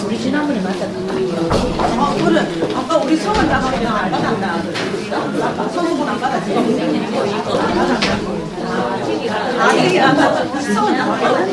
우리 지난번에 만났던 그래. 아까 우리 성은 다 그냥 안 받았나? 성은 안 받았지? 아, 이게 안 받았지? 성은 안 받았지?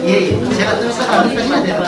예, 제가 뜻을 안 하시면 돼요.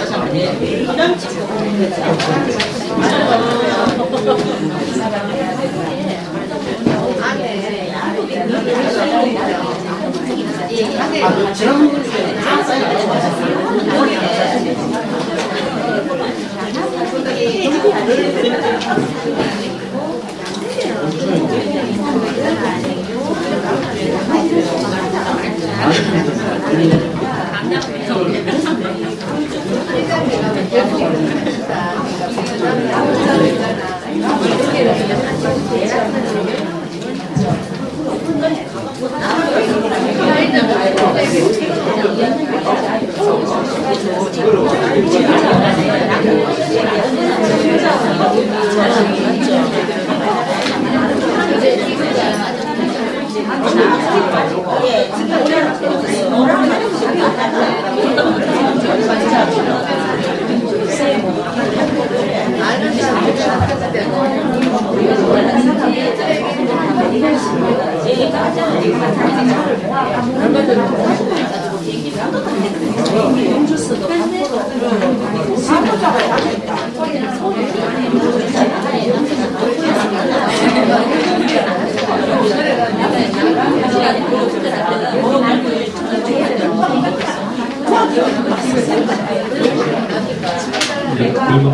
그러면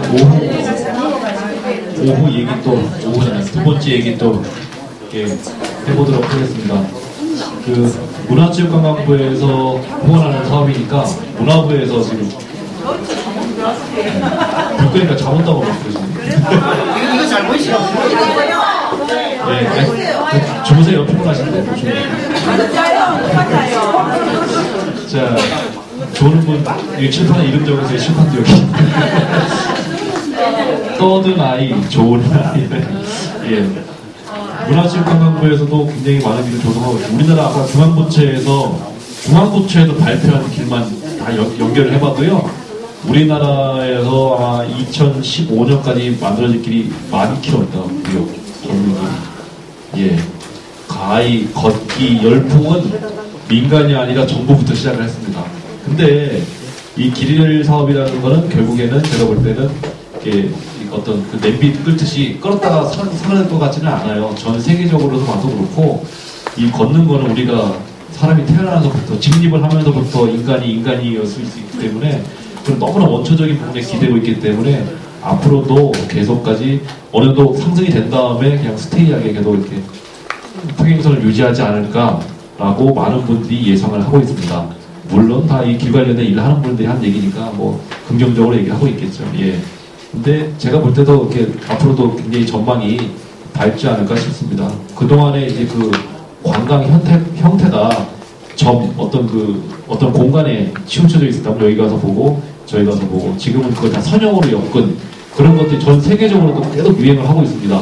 오후 얘기 또 오후잖아요. 두 번째 얘기 또 이렇게 해보도록 하겠습니다. 그 문화체육관광부에서 후원하는 사업이니까 문화부에서 지금 불 끄니까 잘못 따먹었어요. 이거 잘 보이시죠? 네, 주무세요. 피곤하신데. 자, 좋은 분, 칠판에 이름 적으세요. 칠판도 여기. 떠든 아이, 좋은 아이. 예. 문화체육관광부에서도 굉장히 많은 일을 조성하고 있어요. 우리나라 아까 중앙부처에서 발표한 길만 다 연결을 해봐도요. 우리나라에서 아마 2015년까지 만들어질 길이 10,000km였다고요. 정밀 예. 가히, 걷기, 열풍은 민간이 아니라 정부부터 시작을 했습니다. 근데 이 길일 사업이라는 거는 결국에는 제가 볼 때는 이게 어떤 그 냄비 끓듯이 끓었다가 사라질 것 같지는 않아요. 전 세계적으로도 봐도 그렇고 이 걷는 거는 우리가 사람이 태어나서부터 직립을 하면서부터 인간이었을 수 있기 때문에 그런 너무나 원초적인 부분에 기대고 있기 때문에 앞으로도 계속까지 어느 정도 상승이 된 다음에 그냥 스테이하게 계속 이렇게 평행선을 유지하지 않을까라고 많은 분들이 예상을 하고 있습니다. 물론 다 이 길 관련된 일을 하는 분들이 한 얘기니까 뭐 긍정적으로 얘기를 하고 있겠죠. 예. 근데 제가 볼 때도 이렇게 앞으로도 굉장히 전망이 밝지 않을까 싶습니다. 그동안에 이제 그 관광 형태가 어떤 공간에 치우쳐져 있었다면 여기 가서 보고 저희 가서 보고 지금은 그걸 다 선형으로 엮은 그런 것들이 전 세계적으로도 계속 유행을 하고 있습니다.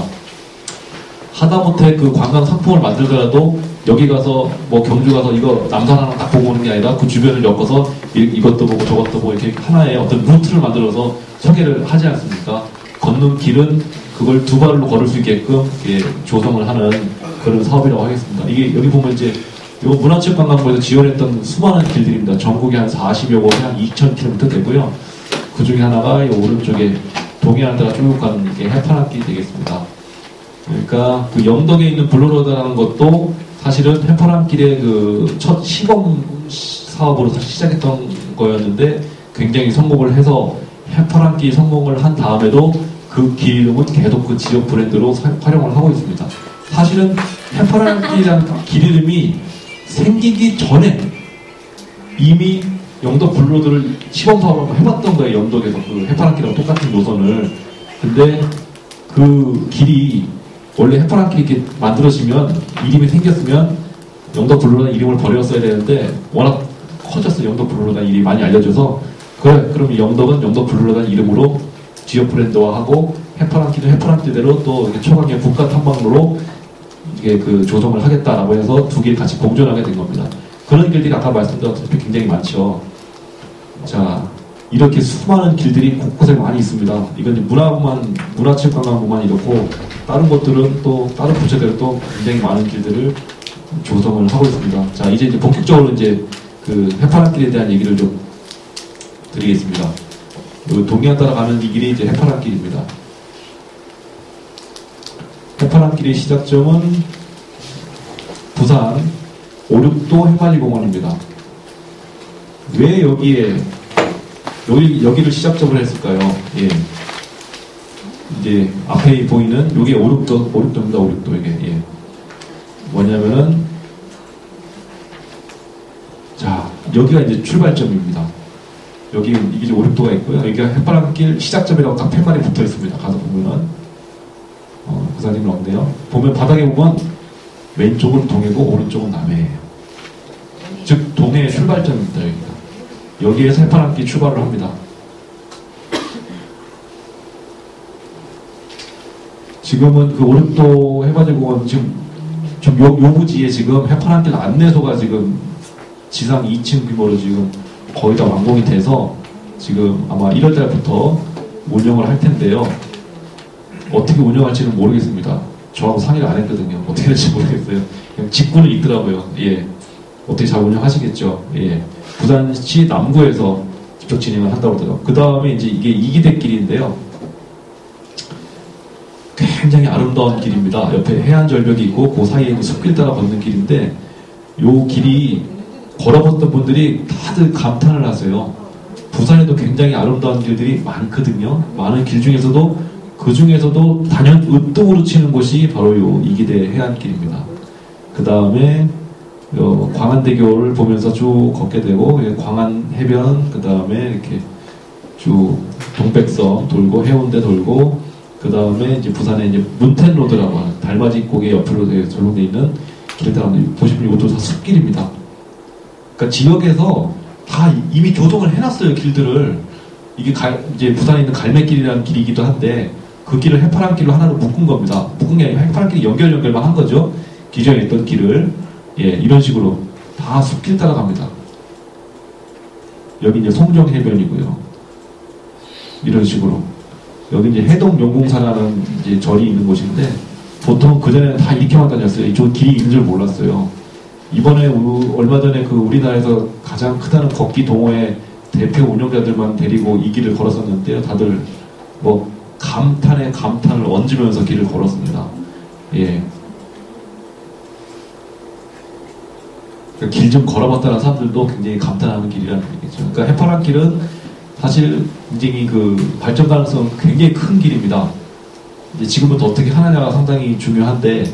하다못해 그 관광 상품을 만들더라도 여기 가서 뭐 경주 가서 이거 남산 하나 딱 보고 오는 게 아니라 그 주변을 엮어서 이것도 보고 저것도 보고 이렇게 하나의 어떤 루트를 만들어서 소개를 하지 않습니까? 걷는 길은 그걸 두 발로 걸을 수 있게끔 조성을 하는 그런 사업이라고 하겠습니다. 이게 여기 보면 이제 요 문화체육관광부에서 지원했던 수많은 길들입니다. 전국에 한 40여 곳에 한 2,000km 되고요. 그 중에 하나가 이 오른쪽에 동해안다가 쭉 가는 게 해파람길이 되겠습니다. 그러니까 그 영덕에 있는 블루로드라는 것도 사실은 해파람길의 그 첫 시범 사업으로 시작했던 거였는데 굉장히 성공을 해서 해파람길 성공을 한 다음에도 그 길 이름은 계속 그 지역 브랜드로 활용을 하고 있습니다. 사실은 해파람길이라는 길 이름이 생기기 전에 이미 영덕 블루로드를 시범 사업을 해봤던 거예요. 영덕에서 그 해파람길하고 똑같은 노선을. 근데 그 길이 원래 해파람길이 이렇게 만들어지면 이름이 생겼으면 영덕 블루로드 이름을 버렸어야 되는데 워낙 커졌어요. 영덕 블루로드 이름이 많이 알려져서 그래 그럼 영덕은 영덕 블루로드 이름으로 지역 브랜드화하고 해파람길은 해파람길대로 또 이렇게 초강의 국가 탐방로로 이게 그 조성을 하겠다라고 해서 두 길 같이 공존하게 된 겁니다. 그런 길들이 아까 말씀드렸다시피 굉장히 많죠. 자, 이렇게 수많은 길들이 곳곳에 많이 있습니다. 이건 문화체육관광부만 이렇고 다른 것들은 또 다른 부처대로 또 굉장히 많은 길들을 조성을 하고 있습니다. 자, 이제 본격적으로 이제 그 해파람길에 대한 얘기를 좀 드리겠습니다. 동해안 따라가는 이 길이 이제 해파람길입니다. 해파람길의 시작점은 부산 오륙도 해파리공원입니다. 왜 여기를 시작점으로 했을까요? 예. 이제 앞에 보이는 여기 오륙도입니다. 오륙도 이게 예. 뭐냐면은 자 여기가 이제 출발점입니다. 여기 이게 오륙도가 있고요. 여기가 해파람길 시작점이라고 딱 팻말이 붙어 있습니다. 가서 보면은 부사님은 없네요. 보면 바닥에 보면 왼쪽은 동해고 오른쪽은 남해예요. 즉 동해의 출발점입니다. 여기에서 해파람길이 출발을 합니다. 지금은 그 오륙도 해파리공원 지금 좀 요부지에 지금 해파람길 안내소가 지금 지상 2층 규모로 지금 거의 다 완공이 돼서 지금 아마 1월 달부터 운영을 할 텐데요. 어떻게 운영할지는 모르겠습니다. 저하고 상의를 안 했거든요. 어떻게 될지 모르겠어요. 그냥 직구는 있더라고요. 예. 어떻게 잘 운영하시겠죠. 예. 부산시 남구에서 직접 진행을 한다고 하더라고요. 그 다음에 이제 이게 이기대길인데요. 굉장히 아름다운 길입니다. 옆에 해안절벽이 있고 그 사이에 있는 숲길 따라 걷는 길인데 요 길이 걸어봤던 분들이 다들 감탄을 하세요. 부산에도 굉장히 아름다운 길들이 많거든요. 많은 길 중에서도 그 중에서도 단연 으뜸으로 치는 곳이 바로 요 이기대 해안길입니다. 그 다음에 광안대교를 보면서 쭉 걷게 되고 광안해변 그 다음에 이렇게 쭉 동백섬 돌고 해운대 돌고 그 다음에 이제 부산에 이제 문텐로드라고 하는 달맞이 고개 옆으로 전용되어 있는 길 따라 보시면 이것도 다 숲길입니다. 그러니까 지역에서 다 이미 조성을 해놨어요. 길들을 이게 이제 부산에 있는 갈매길이라는 길이기도 한데 그 길을 해파람길로 하나로 묶은 겁니다. 묶은 게 아니라 해파람길이 연결만 한 거죠. 기존에 있던 길을 예 이런 식으로 다 숲길 따라갑니다. 여기 이제 송정해변이고요. 이런 식으로 여기 이제 해동용궁사라는 이제 절이 있는 곳인데 보통 그전에는 다 이렇게만 다녔어요. 이쪽 길이 있는 줄 몰랐어요. 이번에 얼마 전에 그 우리나라에서 가장 크다는 걷기 동호회 대표 운영자들만 데리고 이 길을 걸었었는데요. 다들 뭐 감탄에 감탄을 얹으면서 길을 걸었습니다. 예. 길 좀 걸어봤다는 사람들도 굉장히 감탄하는 길이라는 얘기죠. 그러니까 해파란 길은 사실 굉장히 그 발전 가능성 굉장히 큰 길입니다. 이제 지금부터 어떻게 하느냐가 상당히 중요한데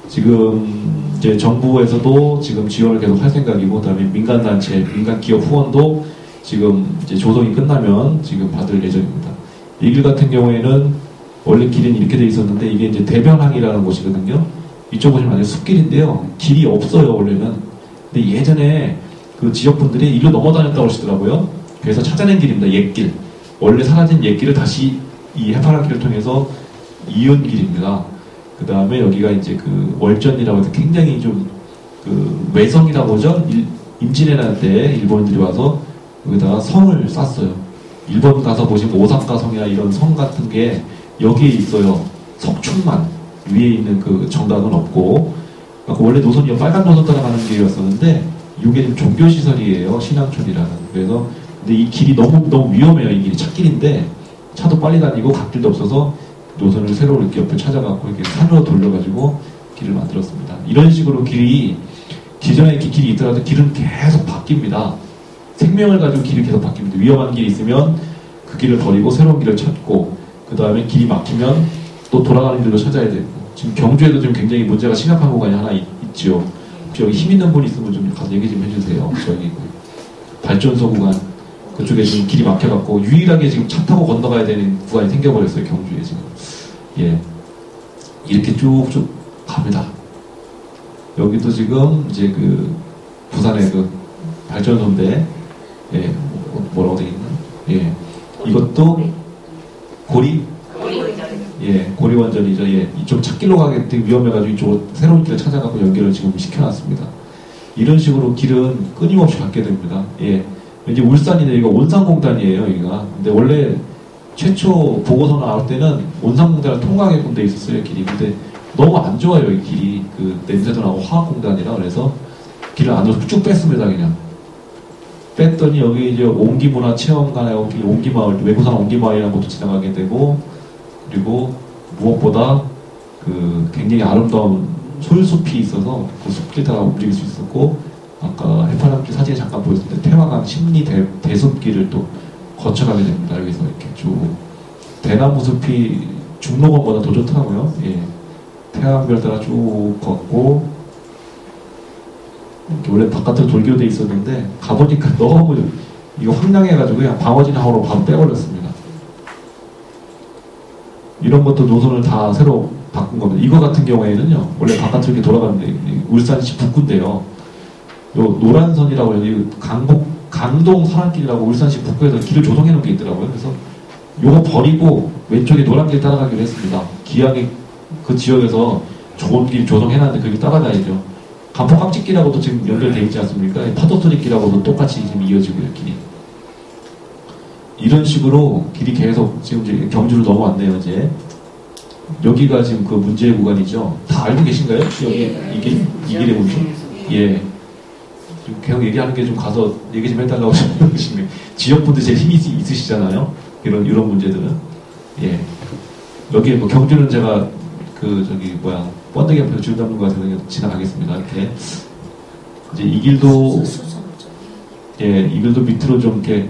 지금 이제 정부에서도 지금 지원을 계속 할 생각이고 그다음에 민간단체, 민간기업 후원도 지금 이제 조성이 끝나면 지금 받을 예정입니다. 이 길 같은 경우에는 원래 길은 이렇게 돼 있었는데 이게 이제 대변항이라는 곳이거든요. 이쪽 보시면 완전 숲길인데요. 길이 없어요 원래는. 근데 예전에 그 지역분들이 일로 넘어다녔다고 하시더라고요. 그래서 찾아낸 길입니다. 옛길. 원래 사라진 옛길을 다시 이 해파란 길을 통해서 이은 길입니다. 그 다음에 여기가 이제 그 월전이라고 해서 굉장히 좀 그 외성이라고 하죠. 임진왜란 때 일본인들이 와서 여기다가 성을 쌌어요. 일본 가서 보시면 오사카 성이나 이런 성 같은 게 여기에 있어요. 석촌만 위에 있는 그 정당은 없고 원래 노선이 빨간 노선 따라가는 길이었었는데 이게 지금 종교시설이에요. 신앙촌이라는. 그래서 근데 이 길이 너무 위험해요. 이 길이 찻길인데 차도 빨리 다니고 갓길도 없어서 노선을 새로 이렇게 옆에 찾아갖고 이렇게 산으로 돌려가지고 길을 만들었습니다. 이런 식으로 길이 기존에 이렇게 길이 있더라도 길은 계속 바뀝니다. 생명을 가지고 길이 계속 바뀝니다. 위험한 길이 있으면 그 길을 버리고 새로운 길을 찾고 그 다음에 길이 막히면 또 돌아가는 길로 찾아야 되고 지금 경주에도 지금 굉장히 문제가 심각한 구간이 하나 있죠. 혹시 여기 힘 있는 분 있으면 좀 가서 얘기 좀 해주세요. 저기 발전소 구간 그쪽에 지금 길이 막혀갖고 유일하게 지금 차 타고 건너가야 되는 구간이 생겨버렸어요. 경주에 지금. 예. 이렇게 쭉쭉 갑니다. 여기도 지금 이제 그 부산의 그 발전소인데 예. 뭐라고 되어 있나? 예. 이것도 고리? 예, 고리원전이죠. 예, 이쪽 찻길로 가기 되게 위험해가지고 이쪽으로 새로운 길을 찾아가고 연결을 지금 시켜놨습니다. 이런 식으로 길은 끊임없이 갖게 됩니다. 예, 이제 울산이네. 이거 온산공단이에요, 여기가. 근데 원래 최초 보고서 나올 때는 온산공단을 통과하게끔 돼 있었어요, 길이. 근데 너무 안 좋아요, 이 길이. 그 냄새도 나고 화학공단이라 그래서 길을 안으로 쭉 뺐습니다, 그냥. 뺐더니 여기 이제 옹기문화체험관하고 옹기마을, 외부산 옹기마을이라는 곳도 지나가게 되고 그리고 무엇보다 그 굉장히 아름다운 솔숲이 있어서 그 숲길 따라 움직일 수 있었고 아까 해파람길 사진에 잠깐 보였을 때 태화강 심리 대숲길을 또 거쳐가게 됩니다. 여기서 이렇게 쭉 대나무 숲이 중록원보다 더 좋더라고요. 예. 태화강별 따라 쭉 걷고 이렇게 원래 바깥으로 돌기로 돼 있었는데 가보니까 너무 이거 황량해가지고 그냥 방어진항으로 바로 빼버렸습니다. 이런 것도 노선을 다 새로 바꾼 겁니다. 이거 같은 경우에는요, 원래 바깥으로 이렇게 돌아가는데, 울산시 북구인데요. 요 노란선이라고 해요. 강동 산악길이라고 울산시 북구에서 길을 조성해 놓은 게 있더라고요. 그래서 요거 버리고 왼쪽에 노란 길 따라가기로 했습니다. 기왕에 그 지역에서 좋은 길 조성해 놨는데 그 길 따라가야죠. 간포 깜찍길하고도 지금 연결되어 있지 않습니까? 파도소리길하고도 똑같이 지금 이어지고 요 길이. 이런 식으로 길이 계속 지금 이제 경주로 넘어왔네요, 이제. 여기가 지금 그 문제의 구간이죠. 다 알고 계신가요? 여기, 이 길의 문제? 예. 좀 계속 얘기하는 게 좀 가서 얘기 좀 해달라고 하시는 지역분들 제일 힘이 있으시잖아요. 이런 문제들은. 예. 여기 뭐 경주는 제가 번데기 앞에서 줄 담는 것 같아서 지나가겠습니다. 이렇게. 이제 이 길도, 예, 이 길도 밑으로 좀 이렇게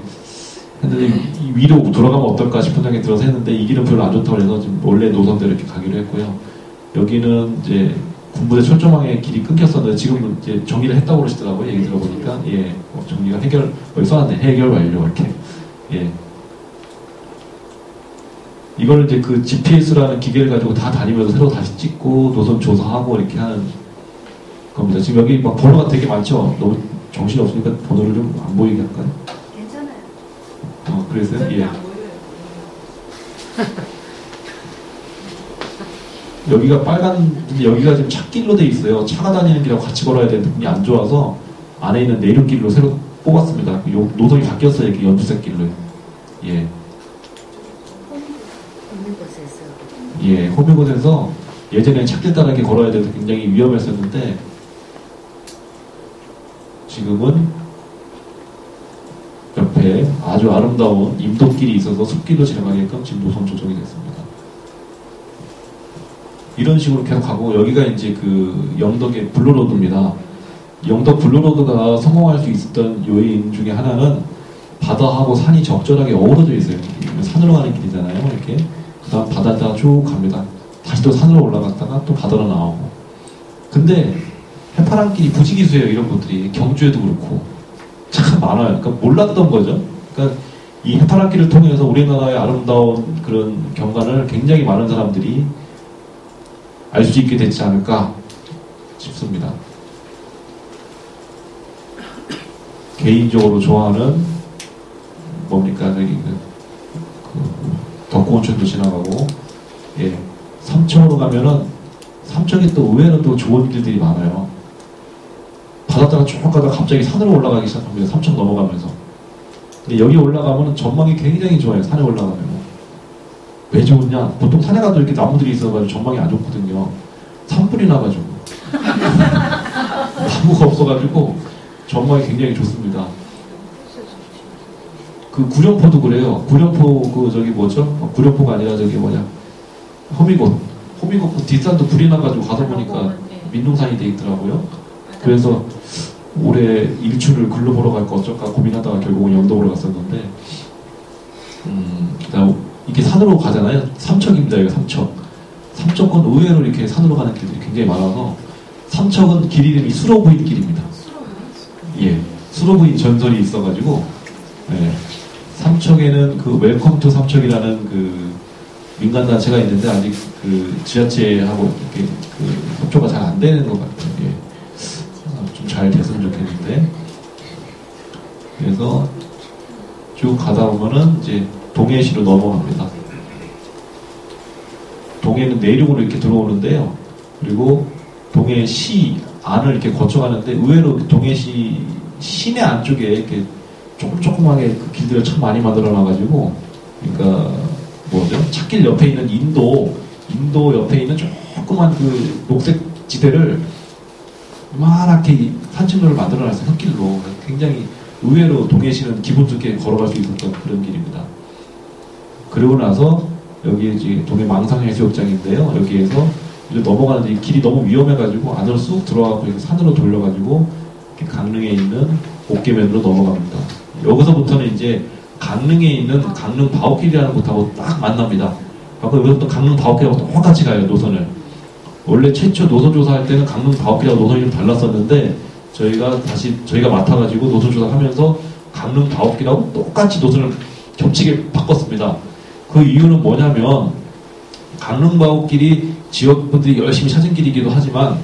했는데 위로 돌아가면 어떨까 싶은 생각이 들어서 했는데 이 길은 별로 안 좋다고 해서 지금 원래 노선대로 이렇게 가기로 했고요. 여기는 이제 군부대 철조망에 길이 끊겼었는데 지금은 이제 정리를 했다고 그러시더라고요. 얘기 들어보니까. 예. 정리가 여기 써놨네. 해결 완료. 이렇게. 예. 이걸 이제 그 GPS라는 기계를 가지고 다 다니면서 새로 다시 찍고 노선 조사하고 이렇게 하는 겁니다. 지금 여기 막 번호가 되게 많죠? 너무 정신이 없으니까 번호를 좀 안 보이게 할까요? 그래서요? 예. 여기가 여기가 지금 찻길로 돼 있어요. 차가 다니는 길하고 같이 걸어야 되는데 그게 안 좋아서 안에 있는 내륙길로 새로 뽑았습니다. 요 노선이 바뀌었어요. 이렇게 연두색 길로. 예. 예, 호미곶에서 예전에 찻길 따라 이렇게 걸어야 돼서 굉장히 위험했었는데 지금은 옆에 아주 아름다운 임도길이 있어서 숲길로 지나가게끔 지금 노선 조정이 됐습니다. 이런 식으로 계속 가고, 여기가 이제 그 영덕의 블루로드입니다. 영덕 블루로드가 성공할 수 있었던 요인 중에 하나는 바다하고 산이 적절하게 어우러져 있어요. 산으로 가는 길이잖아요. 이렇게. 그 다음 바다에다가 쭉 갑니다. 다시 또 산으로 올라갔다가 또 바다로 나오고. 근데 해파랑길이 부지기수예요. 이런 곳들이. 경주에도 그렇고. 참 많아요. 그러니까 몰랐던 거죠. 그러니까 이 해파랑길을 통해서 우리나라의 아름다운 그런 경관을 굉장히 많은 사람들이 알 수 있게 됐지 않을까 싶습니다. 개인적으로 좋아하는 뭡니까, 저기 덕구온천도 지나가고, 예, 삼척으로 가면은 삼척이 또 의외로 또 좋은 길들이 많아요. 바닷가가 쭉 가다가 갑자기 산으로 올라가기 시작합니다. 삼척 넘어가면서. 근데 여기 올라가면 전망이 굉장히 좋아요. 산에 올라가면. 왜 좋으냐? 보통 산에 가도 이렇게 나무들이 있어가지고 전망이 안 좋거든요. 산불이 나가지고. 나무가 없어가지고 전망이 굉장히 좋습니다. 그 구룡포도 그래요. 구룡포 그 저기 뭐죠? 구룡포가 아니라 저기 뭐냐? 호미곶. 호미곶 그 뒷산도 불이 나가지고 가다 보니까 민둥산이 돼 있더라고요. 그래서 올해 일출을 글로 보러 갈까 어쩔까 고민하다가 결국은 영덕으로 갔었는데, 이렇게 산으로 가잖아요. 삼척입니다. 여기 삼척. 삼척은 의외로 이렇게 산으로 가는 길들이 굉장히 많아서, 삼척은 길 이름이 수로부인 길입니다. 예, 수로부인 전설이 있어가지고, 예, 삼척에는 그 웰컴 투 삼척이라는 그 민간단체가 있는데 아직 그 지자체하고 이렇게 그 협조가 잘 안 되는 것 같아요. 예. 좀 잘 됐으면 좋겠는데. 그래서 쭉 가다 보면은 이제 동해시로 넘어갑니다. 동해는 내륙으로 이렇게 들어오는데요. 그리고 동해시 안을 이렇게 거쳐가는데 의외로 동해시 시내 안쪽에 이렇게 조금조금하게 그 길들을 참 많이 만들어 놔가지고, 그러니까 뭐죠? 찻길 옆에 있는 인도 옆에 있는 조그만 그 녹색 지대를 이만하게 산책로를 만들어 놨어요. 흙길로. 굉장히 의외로 동해시는 기분 좋게 걸어갈 수 있었던 그런 길입니다. 그러고 나서 여기 이제 동해 망상해수욕장인데요. 여기에서 이제 넘어가는데 이 길이 너무 위험해가지고 안으로 쑥 들어가고 산으로 돌려가지고 이렇게 강릉에 있는 옥계면으로 넘어갑니다. 여기서부터는 이제 강릉에 있는 강릉 바오길이라는 곳하고 딱 만납니다. 아까 여기서부터 강릉 바오길하고 똑같이 가요, 노선을. 원래 최초 노선 조사할 때는 강릉 바오길하고 노선이 좀 달랐었는데, 저희가 맡아가지고 노선 조사하면서 강릉 바오길하고 똑같이 노선을 겹치게 바꿨습니다. 그 이유는 뭐냐면, 강릉 바오길이 지역분들이 열심히 찾은 길이기도 하지만,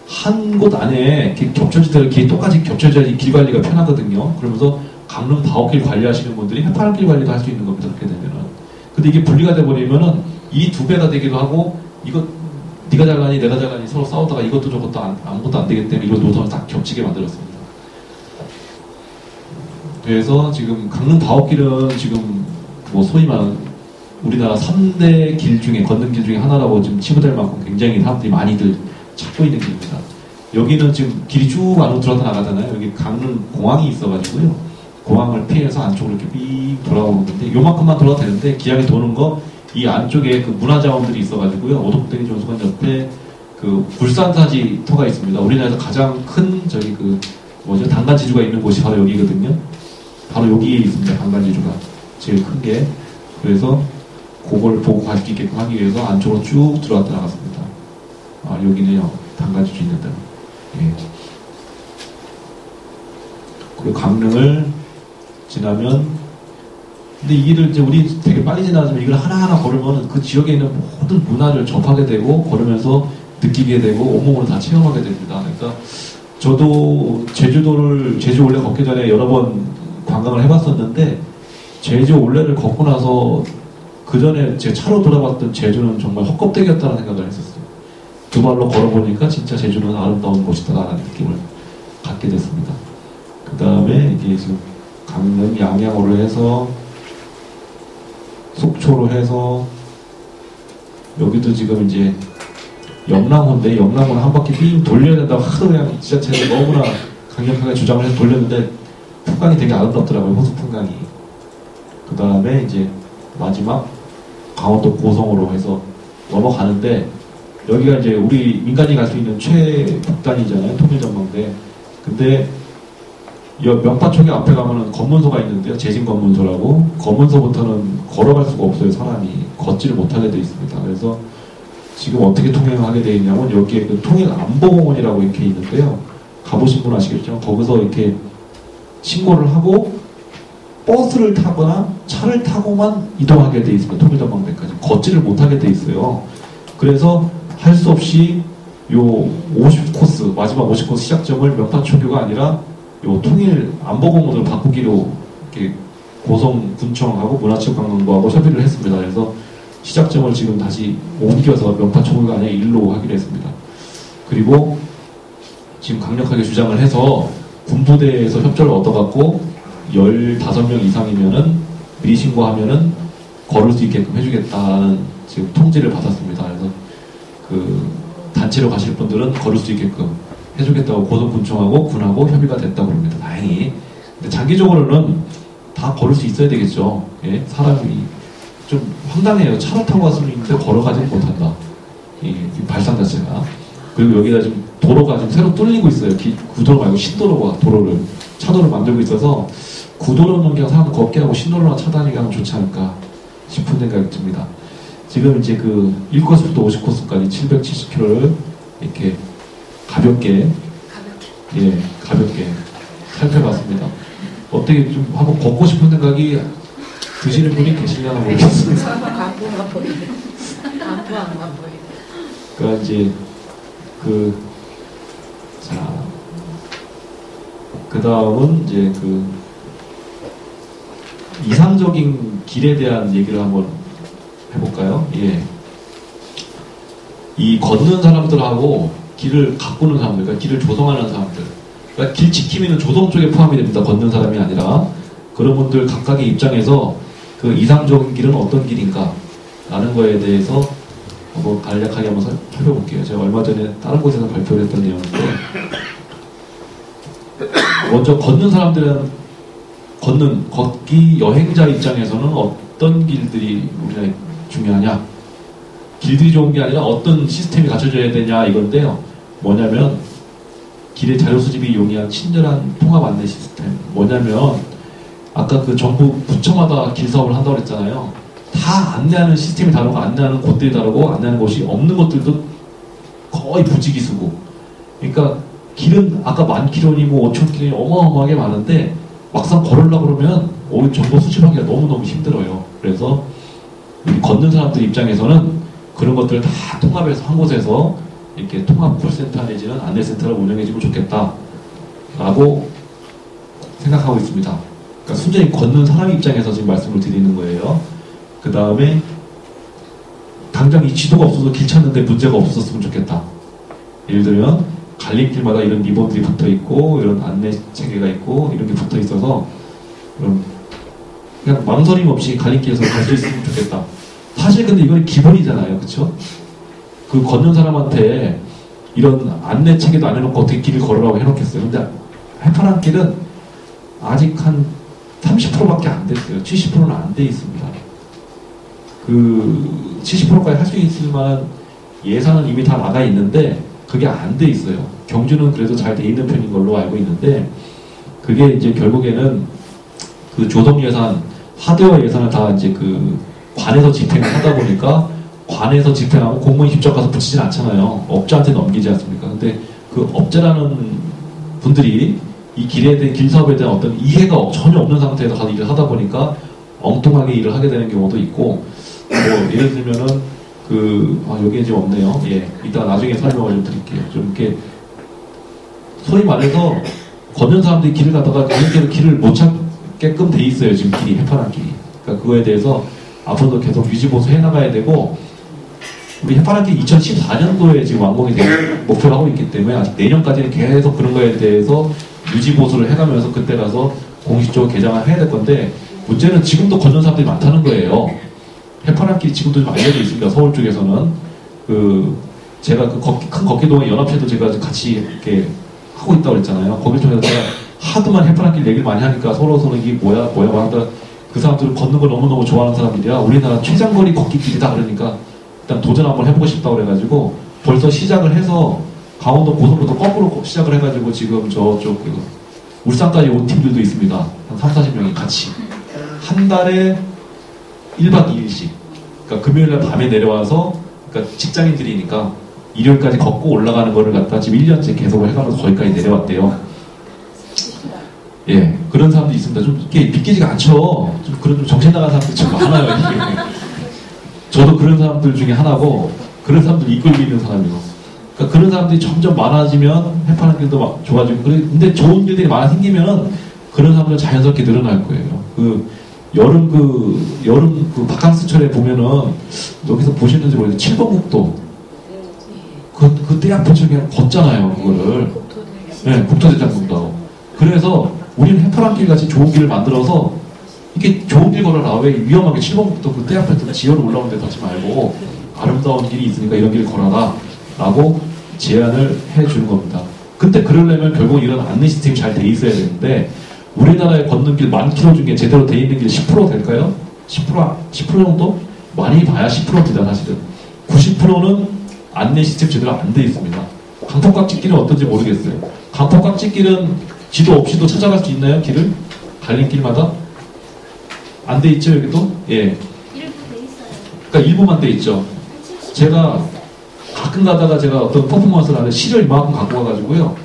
한 곳 안에 겹쳐지더라도 길이 똑같이 겹쳐져야지 길 관리가 편하거든요. 그러면서 강릉 바오길 관리하시는 분들이 해파랑길 관리도 할 수 있는 겁니다. 그렇게 되면은. 근데 이게 분리가 돼버리면은 이 두 배가 되기도 하고, 이거 네가 잘나니 내가 잘나니 서로 싸우다가 이것도 저것도 아무것도 안 되기 때문에 이거 노선을 딱 겹치게 만들었습니다. 그래서 지금 강릉 바오길은 지금 뭐 소위 말하는 우리나라 3대 길 중에, 걷는 길 중에 하나라고 지금 치부될 만큼 굉장히 사람들이 많이들 찾고 있는 길입니다. 여기는 지금 길이 쭉 안으로 들어서 나가잖아요. 여기 강릉 공항이 있어가지고요. 공항을 피해서 안쪽으로 이렇게 삑 돌아오는 건데, 요만큼만 돌아도 되는데, 기왕에 도는 거, 이 안쪽에 그 문화자원들이 있어가지고요. 오독대리 조수관 옆에 그 굴산사지 터가 있습니다. 우리나라에서 가장 큰 저기 그 뭐죠? 단간지주가 있는 곳이 바로 여기거든요. 바로 여기에 있습니다. 단간지주가. 제일 큰 게. 그래서 그걸 보고 갈 수 있게끔 하기 위해서 안쪽으로 쭉 들어갔다 나갔습니다. 아, 여기네요. 단간지주 있는 데는. 예. 그리고 강릉을 지나면, 근데 이 길을 이제 우리 되게 빨리 지나가지만 이걸 하나하나 걸으면 그 지역에 있는 모든 문화를 접하게 되고, 걸으면서 느끼게 되고, 온몸으로 다 체험하게 됩니다. 그러니까 저도 제주 원래 걷기 전에 여러 번 관광을 해봤었는데, 제주 올레를 걷고 나서 그 전에 제 차로 돌아봤던 제주는 정말 헛껍데기였다는 생각을 했었어요. 두 발로 걸어보니까 진짜 제주는 아름다운 곳이다라는 느낌을 갖게 됐습니다. 그 다음에 이게 지금 강릉 양양으로 해서 속초로 해서 여기도 지금 이제 영랑호인데, 영랑호는 한 바퀴 삥 돌려야 된다고 하도 그냥 지자체에서 너무나 강력하게 주장을 해서 돌렸는데 풍광이 되게 아름답더라고요. 호수 풍광이. 그 다음에 이제 마지막 강원도 고성으로 해서 넘어가는데 여기가 이제 우리 민간이 갈 수 있는 최북단이잖아요. 통일전망대. 근데 명파초계 앞에 가면은 검문소가 있는데요. 재진검문소라고. 검문소부터는 걸어갈 수가 없어요. 사람이 걷지를 못하게 돼 있습니다. 그래서 지금 어떻게 통행을 하게 되어 있냐면 여기에 그 통일안보공원이라고 이렇게 있는데요. 가보신 분 아시겠죠? 거기서 이렇게 신고를 하고 버스를 타거나 차를 타고만 이동하게 돼 있습니다. 통일전망대까지. 걷지를 못하게 돼 있어요. 그래서 할 수 없이 요 50코스, 마지막 50코스 시작점을 명파초교가 아니라 요 통일안보공원으로 바꾸기로 이렇게 고성군청하고 문화체육관광부하고 협의를 했습니다. 그래서 시작점을 지금 다시 옮겨서 명파초교가 아니라 일로 하기로 했습니다. 그리고 지금 강력하게 주장을 해서 군부대에서 협조를 얻어갖고 15명 이상이면은 미리 신고하면은 걸을 수 있게끔 해주겠다는 지금 통지를 받았습니다. 그래서 그 단체로 가실 분들은 걸을 수 있게끔 해주겠다고 고성군청하고 군하고 협의가 됐다고 합니다. 다행히. 근데 장기적으로는 다 걸을 수 있어야 되겠죠. 예? 사람이 좀 황당해요. 차를 타고 갈 수는 있는데 걸어가지는 못한다. 이 발상 자체가. 그리고 여기다 지금 도로가 좀 새로 뚫리고 있어요. 구도로 말고 신도로가 도로를 차도를 만들고 있어서 구도로는 그냥 사람 걷게 하고 신도로나 차다니게 하면 좋지 않을까 싶은 생각이 듭니다. 지금 이제 그 1코스부터 50코스까지 770km를 이렇게 가볍게 살펴봤습니다. 어떻게 좀 한번 걷고 싶은 생각이 드시는 분이 계시려나 모르겠습니다. 가부가 보이네. 가부가 보이네. 그러니까 이제 그 다음은 이제 그 이상적인 길에 대한 얘기를 한번 해볼까요? 예. 이 걷는 사람들하고 길을 가꾸는 사람들, 그러니까 길을 조성하는 사람들, 그러니까 길 지킴이는 조성 쪽에 포함이 됩니다. 걷는 사람이 아니라. 그런 분들 각각의 입장에서 그 이상적인 길은 어떤 길인가 라는 거에 대해서 한번 간략하게 한번 살펴볼게요. 제가 얼마 전에 다른 곳에서 발표를 했던 내용인데, 먼저 걷는 사람들은 걷기 여행자 입장에서는 어떤 길들이 우리나라에 중요하냐? 길들이 좋은 게 아니라 어떤 시스템이 갖춰져야 되냐 이건데요. 뭐냐면 길의 자료수집이 용이한 친절한 통합 안내 시스템. 뭐냐면 아까 그 정부 부처마다 길 사업을 한다고 그랬잖아요. 다 안내하는 시스템이 다르고 안내하는 곳들이 다르고 안내하는 곳이 없는 것들도 거의 부지기수고. 그러니까 길은 아까 10,000km니 뭐 5,000km니 어마어마하게 많은데 막상 걸으려고 그러면 오히려 정보 수집하기가 너무너무 힘들어요. 그래서 우리 걷는 사람들 입장에서는 그런 것들을 다 통합해서 한 곳에서 이렇게 통합 콜센터 내지는 안내센터를 운영해주면 좋겠다 라고 생각하고 있습니다. 그러니까 순전히 걷는 사람 입장에서 지금 말씀을 드리는 거예요. 그 다음에 당장 이 지도가 없어서 길 찾는데 문제가 없었으면 좋겠다. 예를 들면 갈림길마다 이런 리본들이 붙어 있고 이런 안내 체계가 있고 이런 게 붙어 있어서 그냥 망설임 없이 갈림길에서 갈 수 있으면 좋겠다. 사실 근데 이건 기본이잖아요. 그쵸? 그 걷는 사람한테 이런 안내 체계도 안 해놓고 어떻게 길을 걸으라고 해놓겠어요. 근데 해파란 길은 아직 한 30%밖에 안 됐어요. 70%는 안 돼 있습니다. 그 70%까지 할 수 있을 만한 예산은 이미 다 나가 있는데 그게 안 돼 있어요. 경주는 그래도 잘 돼 있는 편인 걸로 알고 있는데 그게 이제 결국에는 그 조성 예산, 하드웨어 예산을 다 이제 그 관에서 집행을 하다 보니까 관에서 집행하면 공무원 직접 가서 붙이진 않잖아요. 업자한테 넘기지 않습니까? 근데 그 업자라는 분들이 이 길에 대한 길 사업에 대한 어떤 이해가 전혀 없는 상태에서 가서 일을 하다 보니까 엉뚱하게 일을 하게 되는 경우도 있고, 뭐 예를 들면은 여기에 지금 없네요. 예, 이따 나중에 설명을 좀 드릴게요. 좀 이렇게 소위 말해서 걷는 사람들이 길을 가다가 길을 못 찾게끔 돼 있어요. 지금 길이 해파란 길이. 그러니까 그거에 대해서 앞으로도 계속 유지보수 해나가야 되고, 우리 해파란길 2014년도에 지금 완공이 될 목표를 하고 있기 때문에 아직 내년까지는 계속 그런 거에 대해서 유지보수를 해가면서 그때 가서 공식적으로 개장을 해야 될 건데, 문제는 지금도 걷는 사람들이 많다는 거예요. 해파란길이 지금도 좀 알려져 있습니다. 서울 쪽에서는. 제가 큰 걷기동의 연합회도 제가 같이 이렇게 하고 있다고 그랬잖아요. 거길 통해서 제가 하도만 해파랑길 얘기를 많이 하니까 서로 이게 뭐야 하다 그 사람들은 걷는 걸 너무너무 좋아하는 사람들이야. 우리나라 최장거리 걷기 길이다 그러니까 일단 도전 한번 해보고 싶다고 그래가지고 벌써 시작을 해서 강원도 고속도로 거꾸로 시작을 해가지고 지금 저쪽 울산까지 온 팀들도 있습니다. 한 3, 40명이 같이 한 달에 1박 2일씩 그러니까 금요일날 밤에 내려와서 그러니까 직장인들이니까 일요일까지 걷고 올라가는 거를 갖다 지금 1년째 계속 해가면서 거기까지 내려왔대요. 예, 그런 사람도 있습니다. 좀 이게 믿기지가 않죠. 좀 그런 좀 정신 나간 사람들이 좀 많아요. 이게. 저도 그런 사람들 중에 하나고 그런 사람들 이끌고 있는 사람이고. 그러니까 그런 사람들이 점점 많아지면 해파는 길도 막 좋아지고. 근데 좋은 길들이 많아 생기면은 그런 사람들은 자연스럽게 늘어날 거예요. 여름 바캉스철에 보면은 여기서 보셨는지 모르겠는데 칠번국도 그때 앞에 저기 걷잖아요. 그거를. 네, 국토대장군도. 그래서 우리는 해파랑길 같이 좋은 길을 만들어서 이게 좋은 길 걸어라. 왜 위험하게 7번부터 그때 앞에 지하로 올라오는 데 걷지 말고 아름다운 길이 있으니까 이런 길 걸어라 라고 제안을 해주는 겁니다. 근데 그러려면 결국 이런 안내 시스템이 잘 돼 있어야 되는데 우리나라에 걷는 길 10,000km 중에 제대로 돼 있는 길 10% 될까요? 10% 정도? 많이 봐야 10%입니다 사실은. 90%는 안내 시스템 제대로 안 돼 있습니다. 강폭각지길은 어떤지 모르겠어요. 강폭각지길은 지도 없이도 찾아갈 수 있나요? 길을? 갈림길마다? 안 돼 있죠, 여기도? 예. 일부 돼 있어요. 그러니까 일부만 돼 있죠. 제가 가끔 가다가 제가 어떤 퍼포먼스를 하는데 실을 이만큼 갖고 가가지고요.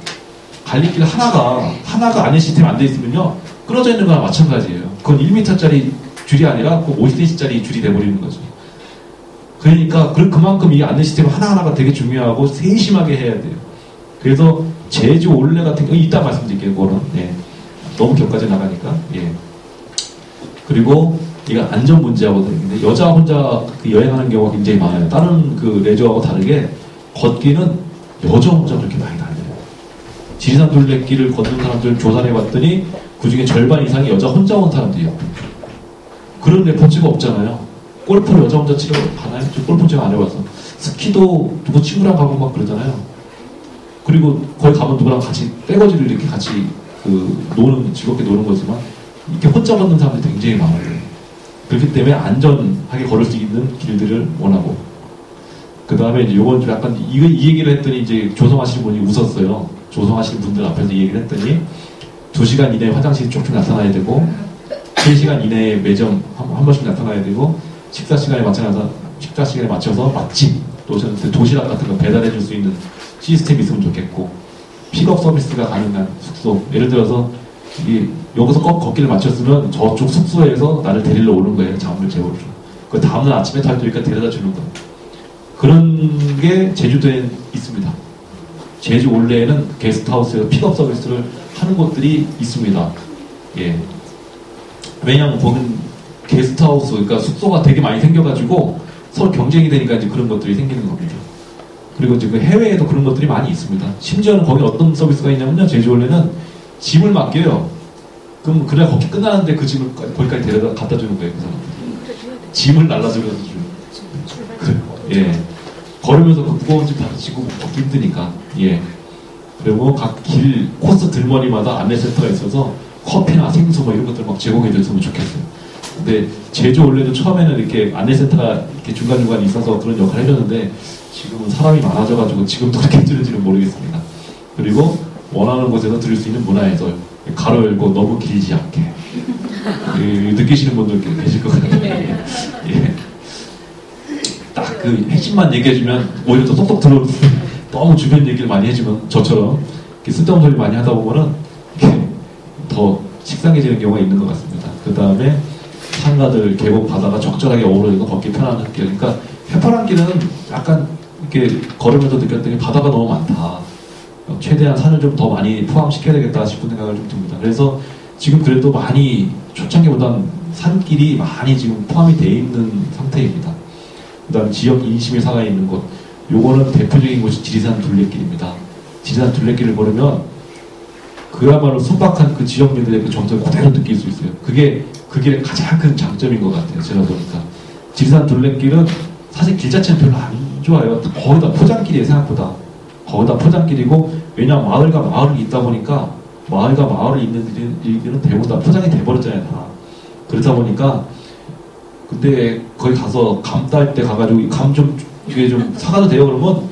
갈림길 하나가 안내 시스템 안 돼 있으면요. 끊어져 있는 거랑 마찬가지예요. 그건 1m짜리 줄이 아니라 50cm짜리 줄이 돼버리는 거죠. 그러니까 그만큼 이 안내 시스템 하나하나가 되게 중요하고 세심하게 해야 돼요. 그래서 제주 올레 같은 거 이따 말씀드릴게요. 그거는 예. 너무 격까지 나가니까 예. 그리고 이거 안전 문제하거든요. 여자 혼자 여행하는 경우가 굉장히 많아요. 다른 레저하고 다르게 걷기는 여자 혼자 그렇게 많이 다녀요. 지리산 둘레길을 걷는 사람들 조사해봤더니 그 중에 절반 이상이 여자 혼자 온 사람들이에요. 그런 레포츠가 없잖아요. 골프를 여자 혼자 치러 가나요? 저 골프 제가 안 해봐서. 스키도 누구 친구랑 가고 막 그러잖아요. 그리고 거기 가면 누구랑 같이 떼거지를 이렇게 같이 즐겁게 노는 거지만 이렇게 혼자 걷는 사람들이 굉장히 많아요. 그렇기 때문에 안전하게 걸을 수 있는 길들을 원하고 그 다음에 이제 요건 좀 약간 이 얘기를 했더니 이제 조성하시는 분이 웃었어요. 조성하시는 분들 앞에서 이 얘기를 했더니 2시간 이내에 화장실이 쭉쭉 나타나야 되고 3시간 이내에 매점 한 번씩 나타나야 되고 식사 시간에 맞춰서 맛집 또 도시락 같은 거 배달해 줄 수 있는 시스템이 있으면 좋겠고 픽업 서비스가 가능한 숙소 예를 들어서 여기서 꼭 걷기를 마쳤으면 저쪽 숙소에서 나를 데리러 오는 거예요. 작업물 제보를 좀. 그 다음날 아침에 탈도니까 데려다 주는 거예요. 그런 게 제주도에 있습니다. 제주 올레에는 게스트하우스에서 픽업 서비스를 하는 곳들이 있습니다. 예. 왜냐하면 거긴 게스트하우스, 그러니까 숙소가 되게 많이 생겨가지고 서로 경쟁이 되니까 이제 그런 것들이 생기는 겁니다. 그리고 지금 해외에도 그런 것들이 많이 있습니다. 심지어는 거기 어떤 서비스가 있냐면요. 제주 올레는 짐을 맡겨요. 그럼 그래야 걷기 끝나는데 그 짐을 거기까지 데려다 갖다 주는 거예요. 그 사람들. 짐을 날라주면서 주는. 예. 걸으면서 그 무거운 짐 받으시고 걷기 힘드니까. 예. 그리고 각 길 코스 들머리마다 안내센터가 있어서 커피나 생수 뭐 이런 것들 막 제공해 줬으면 좋겠어요. 근데 제주 올레도 처음에는 이렇게 안내센터가 이렇게 중간중간 있어서 그런 역할을 해줬는데 지금은 사람이 많아져가지고 지금도 그렇게 해주는지는 모르겠습니다. 그리고 원하는 곳에서 들을 수 있는 문화에서 가로 열고 너무 길지 않게 느끼시는 분들 계실 것 같아요. 예. 딱 그 핵심만 얘기해주면 오히려 더 똑똑 들어오는 너무 주변 얘기를 많이 해주면 저처럼 이렇게 쓸데없는 소리 많이 하다 보면은 이렇게 더 식상해지는 경우가 있는 것 같습니다. 그 다음에 산가들 계곡 바다가 적절하게 어우러지고 걷기 편한 길. 그러니까 해파랑길은 약간 이렇게 걸으면서 느꼈더니 바다가 너무 많다. 최대한 산을 좀 더 많이 포함시켜야 되겠다 싶은 생각을 좀 듭니다. 그래서 지금 그래도 많이 초창기보단 산길이 많이 지금 포함이 되어 있는 상태입니다. 그 다음 지역 인심이 살아있는 곳. 요거는 대표적인 곳이 지리산 둘레길입니다. 지리산 둘레길을 걸으면 그야말로 순박한 그 지역민들의 그 정서를 그대로 느낄 수 있어요. 그게 그 길의 가장 큰 장점인 것 같아요. 제가 보니까. 지리산 둘레길은 사실 길 자체는 별로 안 좋아요. 거의 다 포장길이에요, 생각보다. 거기다 포장길이고, 왜냐면 마을과 마을이 있다 보니까 마을과 마을이 있는 일들은 대부분 다 포장이 돼버렸잖아요, 다. 그러다 보니까 근데 거기 가서 감 딸 때 가가지고 감 좀 이게 좀 사가도 돼요 그러면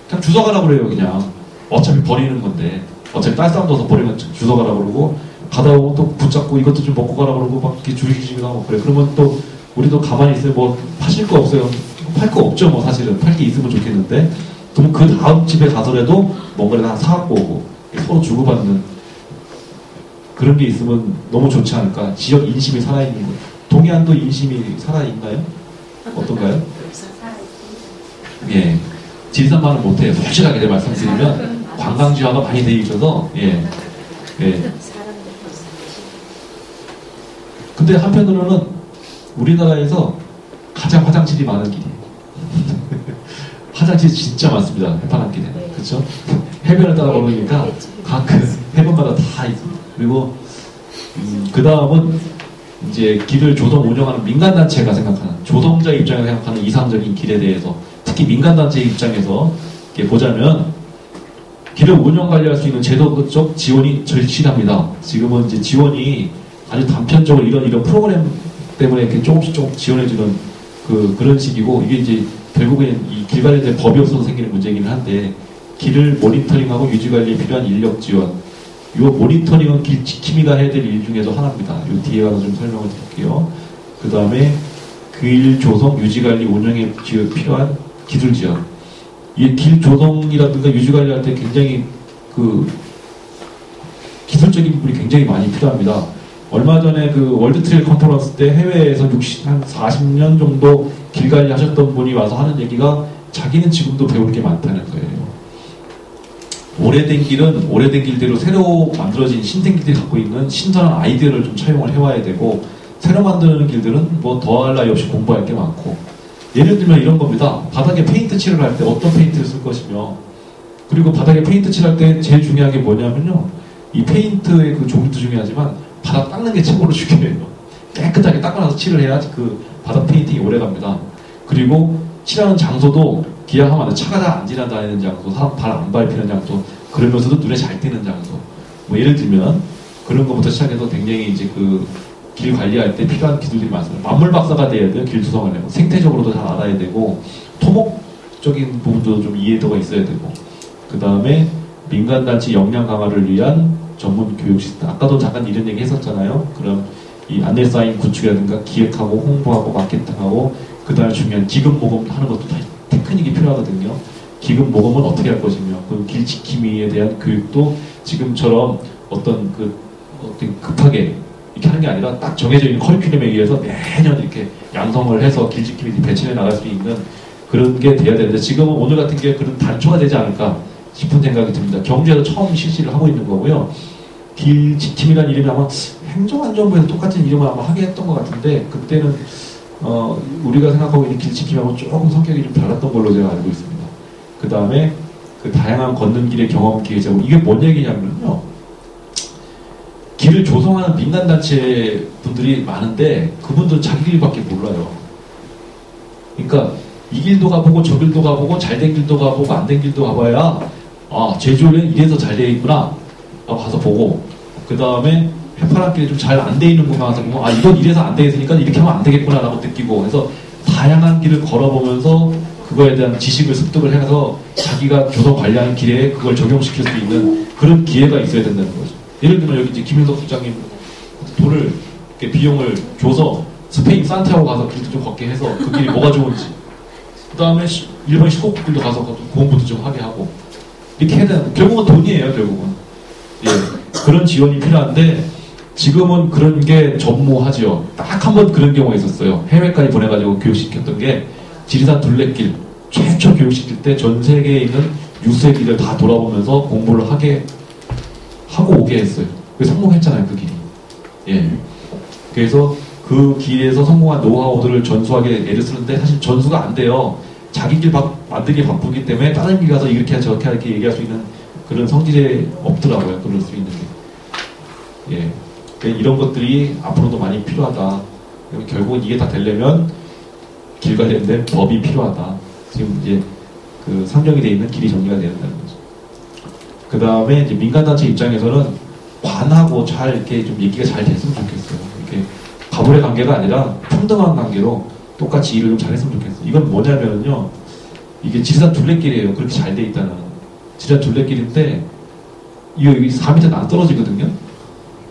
그냥 주워가라고 그래요. 그냥 어차피 버리는 건데 어차피 딸 싸움 둬서 버리면 주워가라고 그러고, 가다 보면 또 붙잡고 이것도 좀 먹고 가라고 그러고 막 이렇게 줄이기도 하고 그래. 그러면 또 우리도 가만히 있어요. 뭐 파실 거 없어요. 팔 거 없죠. 뭐 사실은 팔 게 있으면 좋겠는데, 그럼 그 다음 집에 가서라도 뭔가를 하나 사갖고 오고 서로 주고받는 그런 게 있으면 너무 좋지 않을까. 지역 인심이 살아있는 거. 동해안도 인심이 살아있나요? 어떤가요? 예. 진산만은 못해요. 솔직하게 말씀드리면 관광지화가 많이 돼 있어서. 예. 예. 근데 한편으로는 우리나라에서 가장 화장실이 많은 길이에요. 화장실이 진짜 많습니다. 해파람길에. 그렇죠? 해변을 따라 걸으니까 각 그 해변마다 다 있습니다. 그리고 그 다음은 이제 길을 조성 운영하는 민간단체가 생각하는, 조성자 입장에서 생각하는 이상적인 길에 대해서, 특히 민간단체 입장에서 이렇게 보자면 길을 운영 관리할 수 있는 제도적 지원이 절실합니다. 지금은 이제 지원이 아주 단편적으로 이런 프로그램 때문에 이렇게 조금씩 지원해주는 그런 식이고, 이게 이제 결국엔 이 길 관련된 법이 없어서 생기는 문제이긴 한데, 길을 모니터링하고 유지 관리에 필요한 인력 지원, 이 모니터링은 길 지킴이가 해야 될 일 중에서 하나입니다. 이 뒤에 가서 좀 설명을 드릴게요. 그 다음에 길 조성, 유지 관리, 운영에 필요한 기술 지원. 이 길 조성이라든가 유지 관리할 때 굉장히 기술적인 부분이 굉장히 많이 필요합니다. 얼마 전에 그 월드 트레일 컨퍼런스 때 해외에서 한 40년 정도 길 관리 하셨던 분이 와서 하는 얘기가, 자기는 지금도 배울 게 많다는 거예요. 오래된 길은 오래된 길대로 새로 만들어진 신생 길들이 갖고 있는 신선한 아이디어를 좀 차용을 해와야 되고, 새로 만드는 길들은 뭐 더할 나위 없이 공부할 게 많고, 예를 들면 이런 겁니다. 바닥에 페인트 칠을 할 때 어떤 페인트를 쓸 것이며, 그리고 바닥에 페인트 칠할 때 제일 중요한 게 뭐냐면요, 이 페인트의 그 종류도 중요하지만 바닥 닦는 게 최고로 중요해요. 깨끗하게 닦고 나서 칠을 해야 그 바닥 페인팅이 오래 갑니다. 그리고 칠하는 장소도 기왕하면 안 돼. 차가 잘 안 지나다니는 장소, 사람 발 안 밟히는 장소, 그러면서도 눈에 잘 띄는 장소. 뭐 예를 들면 그런 것부터 시작해서 굉장히 이제 그 길 관리할 때 필요한 기술들이 많습니다. 만물 박사가 돼야 돼요. 길 구성을 하고 생태적으로도 잘 알아야 되고, 토목적인 부분도 좀 이해도가 있어야 되고, 그 다음에 민간단체 역량 강화를 위한 전문 교육 시스템. 아까도 잠깐 이런 얘기 했었잖아요. 그럼 이 안내 사인 구축이라든가 기획하고 홍보하고 마케팅하고, 그 다음에 중요한 기금 모금 하는 것도 다 테크닉이 필요하거든요. 기금 모금은 어떻게 할 것이며, 그 길 지킴이에 대한 교육도 지금처럼 어떤 급하게 이렇게 하는 게 아니라 딱 정해져 있는 커리큘럼에 의해서 매년 이렇게 양성을 해서 길 지킴이 배치해 나갈 수 있는 그런 게 돼야 되는데, 지금은 오늘 같은 게 그런 단초가 되지 않을까 싶은 생각이 듭니다. 경주에서 처음 실시를 하고 있는 거고요. 길 지킴이라는 이름이 아마 행정안전부에서 똑같은 이름을 아마 하게 했던 것 같은데, 그때는 우리가 생각하고 있는 길 지킴이하고 조금 성격이 좀 달랐던 걸로 제가 알고 있습니다. 그 다음에 그 다양한 걷는 길의 경험 기회자고, 이게 뭔 얘기냐면요, 길을 조성하는 민간단체 분들이 많은데 그분들은 자기 길밖에 몰라요. 그러니까 이 길도 가보고 저 길도 가보고 잘된 길도 가보고 안 된 길도 가봐야, 아, 제주도는 이래서 잘 되어 있구나 가서 보고, 그 다음에 해파람길이 좀 잘 안 돼 있는 곳 가서 보면, 아, 이건 이래서 안 돼 있으니까 이렇게 하면 안 되겠구나 라고 느끼고, 그래서 다양한 길을 걸어보면서 그거에 대한 지식을 습득을 해서 자기가 조성 관리하는 길에 그걸 적용시킬 수 있는 그런 기회가 있어야 된다는 거죠. 예를 들면 여기 이제 김윤석 부장님 돈을, 비용을 줘서 스페인 산티아고 가서 길도 좀 걷게 해서 그 길이 뭐가 좋은지, 그 다음에 일본 시골길도 가서 공부도 좀 하게 하고, 이렇게 해야 되는, 결국은 돈이에요. 결국은. 예, 그런 지원이 필요한데 지금은 그런 게 전무하죠. 딱 한 번 그런 경우가 있었어요. 해외까지 보내가지고 교육시켰던 게, 지리산 둘레길 최초 교육시킬 때 전 세계에 있는 유수의 길을 다 돌아보면서 공부를 하고 오게 했어요. 그래서 성공했잖아요, 그 길이. 예. 그래서 그 길에서 성공한 노하우들을 전수하게 애를 쓰는데, 사실 전수가 안 돼요. 자기 길 만들기 바쁘기 때문에 다른 길 가서 이렇게 저렇게 이렇게 얘기할 수 있는 그런 성질이 없더라고요. 그럴 수 있는 게. 예. 그러니까 이런 것들이 앞으로도 많이 필요하다. 결국은 이게 다 되려면 길 관련된 법이 필요하다. 지금 이제 그 상정이 되어 있는 길이 정리가 되어야 된다는 거죠. 그 다음에 이제 민간단체 입장에서는 관하고 잘 이렇게 좀 얘기가 잘 됐으면 좋겠어요. 이렇게 가불의 관계가 아니라 평등한 관계로 똑같이 일을 좀 잘했으면 좋겠어요. 이건 뭐냐면요. 이게 지리산 둘레길이에요. 그렇게 잘 돼 있다는. 지리산 둘레길인데, 이거 여기 4m 안 떨어지거든요.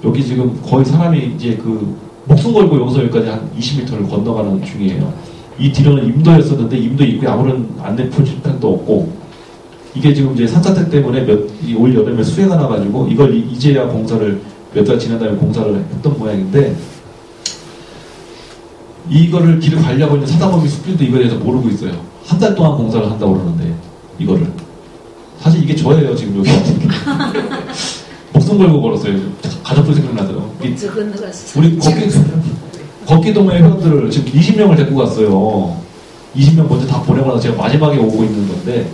여기 지금 거의 사람이 이제 그, 목숨 걸고 여기서 여기까지 한 20m를 건너가는 중이에요. 이 뒤로는 임도였었는데, 임도 입구에 아무런 안내 표지판도 없고, 이게 지금 이제 산사태 때문에 올 여름에 수해가 나가지고, 이걸 이제야 공사를, 몇 달 지난 다음에 공사를 했던 모양인데, 이거를 길을 관리하고 있는 사다범위 숲길도 이거에 대해서 모르고 있어요. 한 달 동안 공사를 한다고 그러는데, 이거를. 사실 이게 저예요, 지금 여기. 목숨 걸고 걸었어요. 가족들 생각나더라고요. 우리 걷기동의 회원들을 지금 20명을 데리고 갔어요. 20명 먼저 다 보내고 나서 제가 마지막에 오고 있는 건데,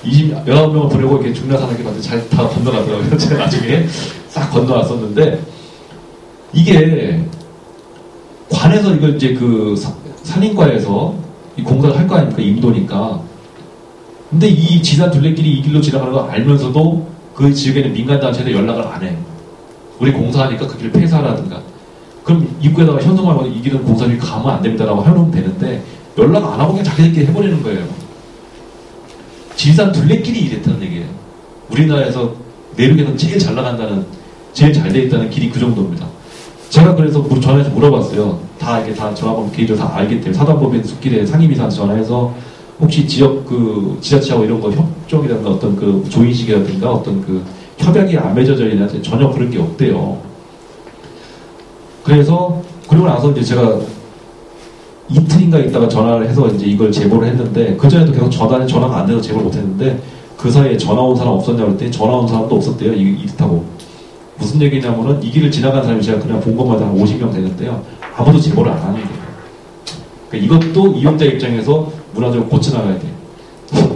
19명을 보내고 이렇게 중라산하게 봤는데 잘 다 건너가더라고요. 제가 나중에 싹 건너왔었는데, 이게, 관에서 이걸 이제 그 산인과에서 이 공사를 할 거 아닙니까? 임도니까. 근데 이 지산 둘레길이 이 길로 지나가는 거 알면서도 그 지역에는 민간단체에 연락을 안 해. 우리 공사하니까 그 길을 폐사하라든가. 그럼 입구에다가 현수막으로 이 길은 공사를 가면 안 됩니다라고 해놓으면 되는데 연락 안 하고 그냥 자기들끼리 해버리는 거예요. 지산 둘레길이 이랬다는 얘기예요. 우리나라에서 내륙에서 제일 잘 나간다는, 제일 잘 돼 있다는 길이 그 정도입니다. 제가 그래서 전화해서 물어봤어요. 다 이게 다 전화번호 개인적으로 다 알기 때문에 사단법인 숲길에 상임이사한테 전화해서 혹시 지역 그 지자체하고 이런 거 협정이라든가 어떤 그 조인식이라든가 어떤 그 협약이 안 맺어져 있는데 전혀 그런 게 없대요. 그래서 그러고 나서 이제 제가 이틀인가 있다가 전화를 해서 이제 이걸 제보를 했는데 그 전에도 계속 전화가 안 돼서 제보를 못 했는데 그 사이에 전화 온 사람 없었냐고 그랬더니 전화 온 사람도 없었대요. 이렇다고. 무슨 얘기냐면은 이 길을 지나간 사람이 제가 그냥 본 것마다 한 50명 되는데요. 아무도 제보를 안 하는 거예요. 그러니까 이것도 이용자 입장에서 문화적으로 고쳐나가야 돼요.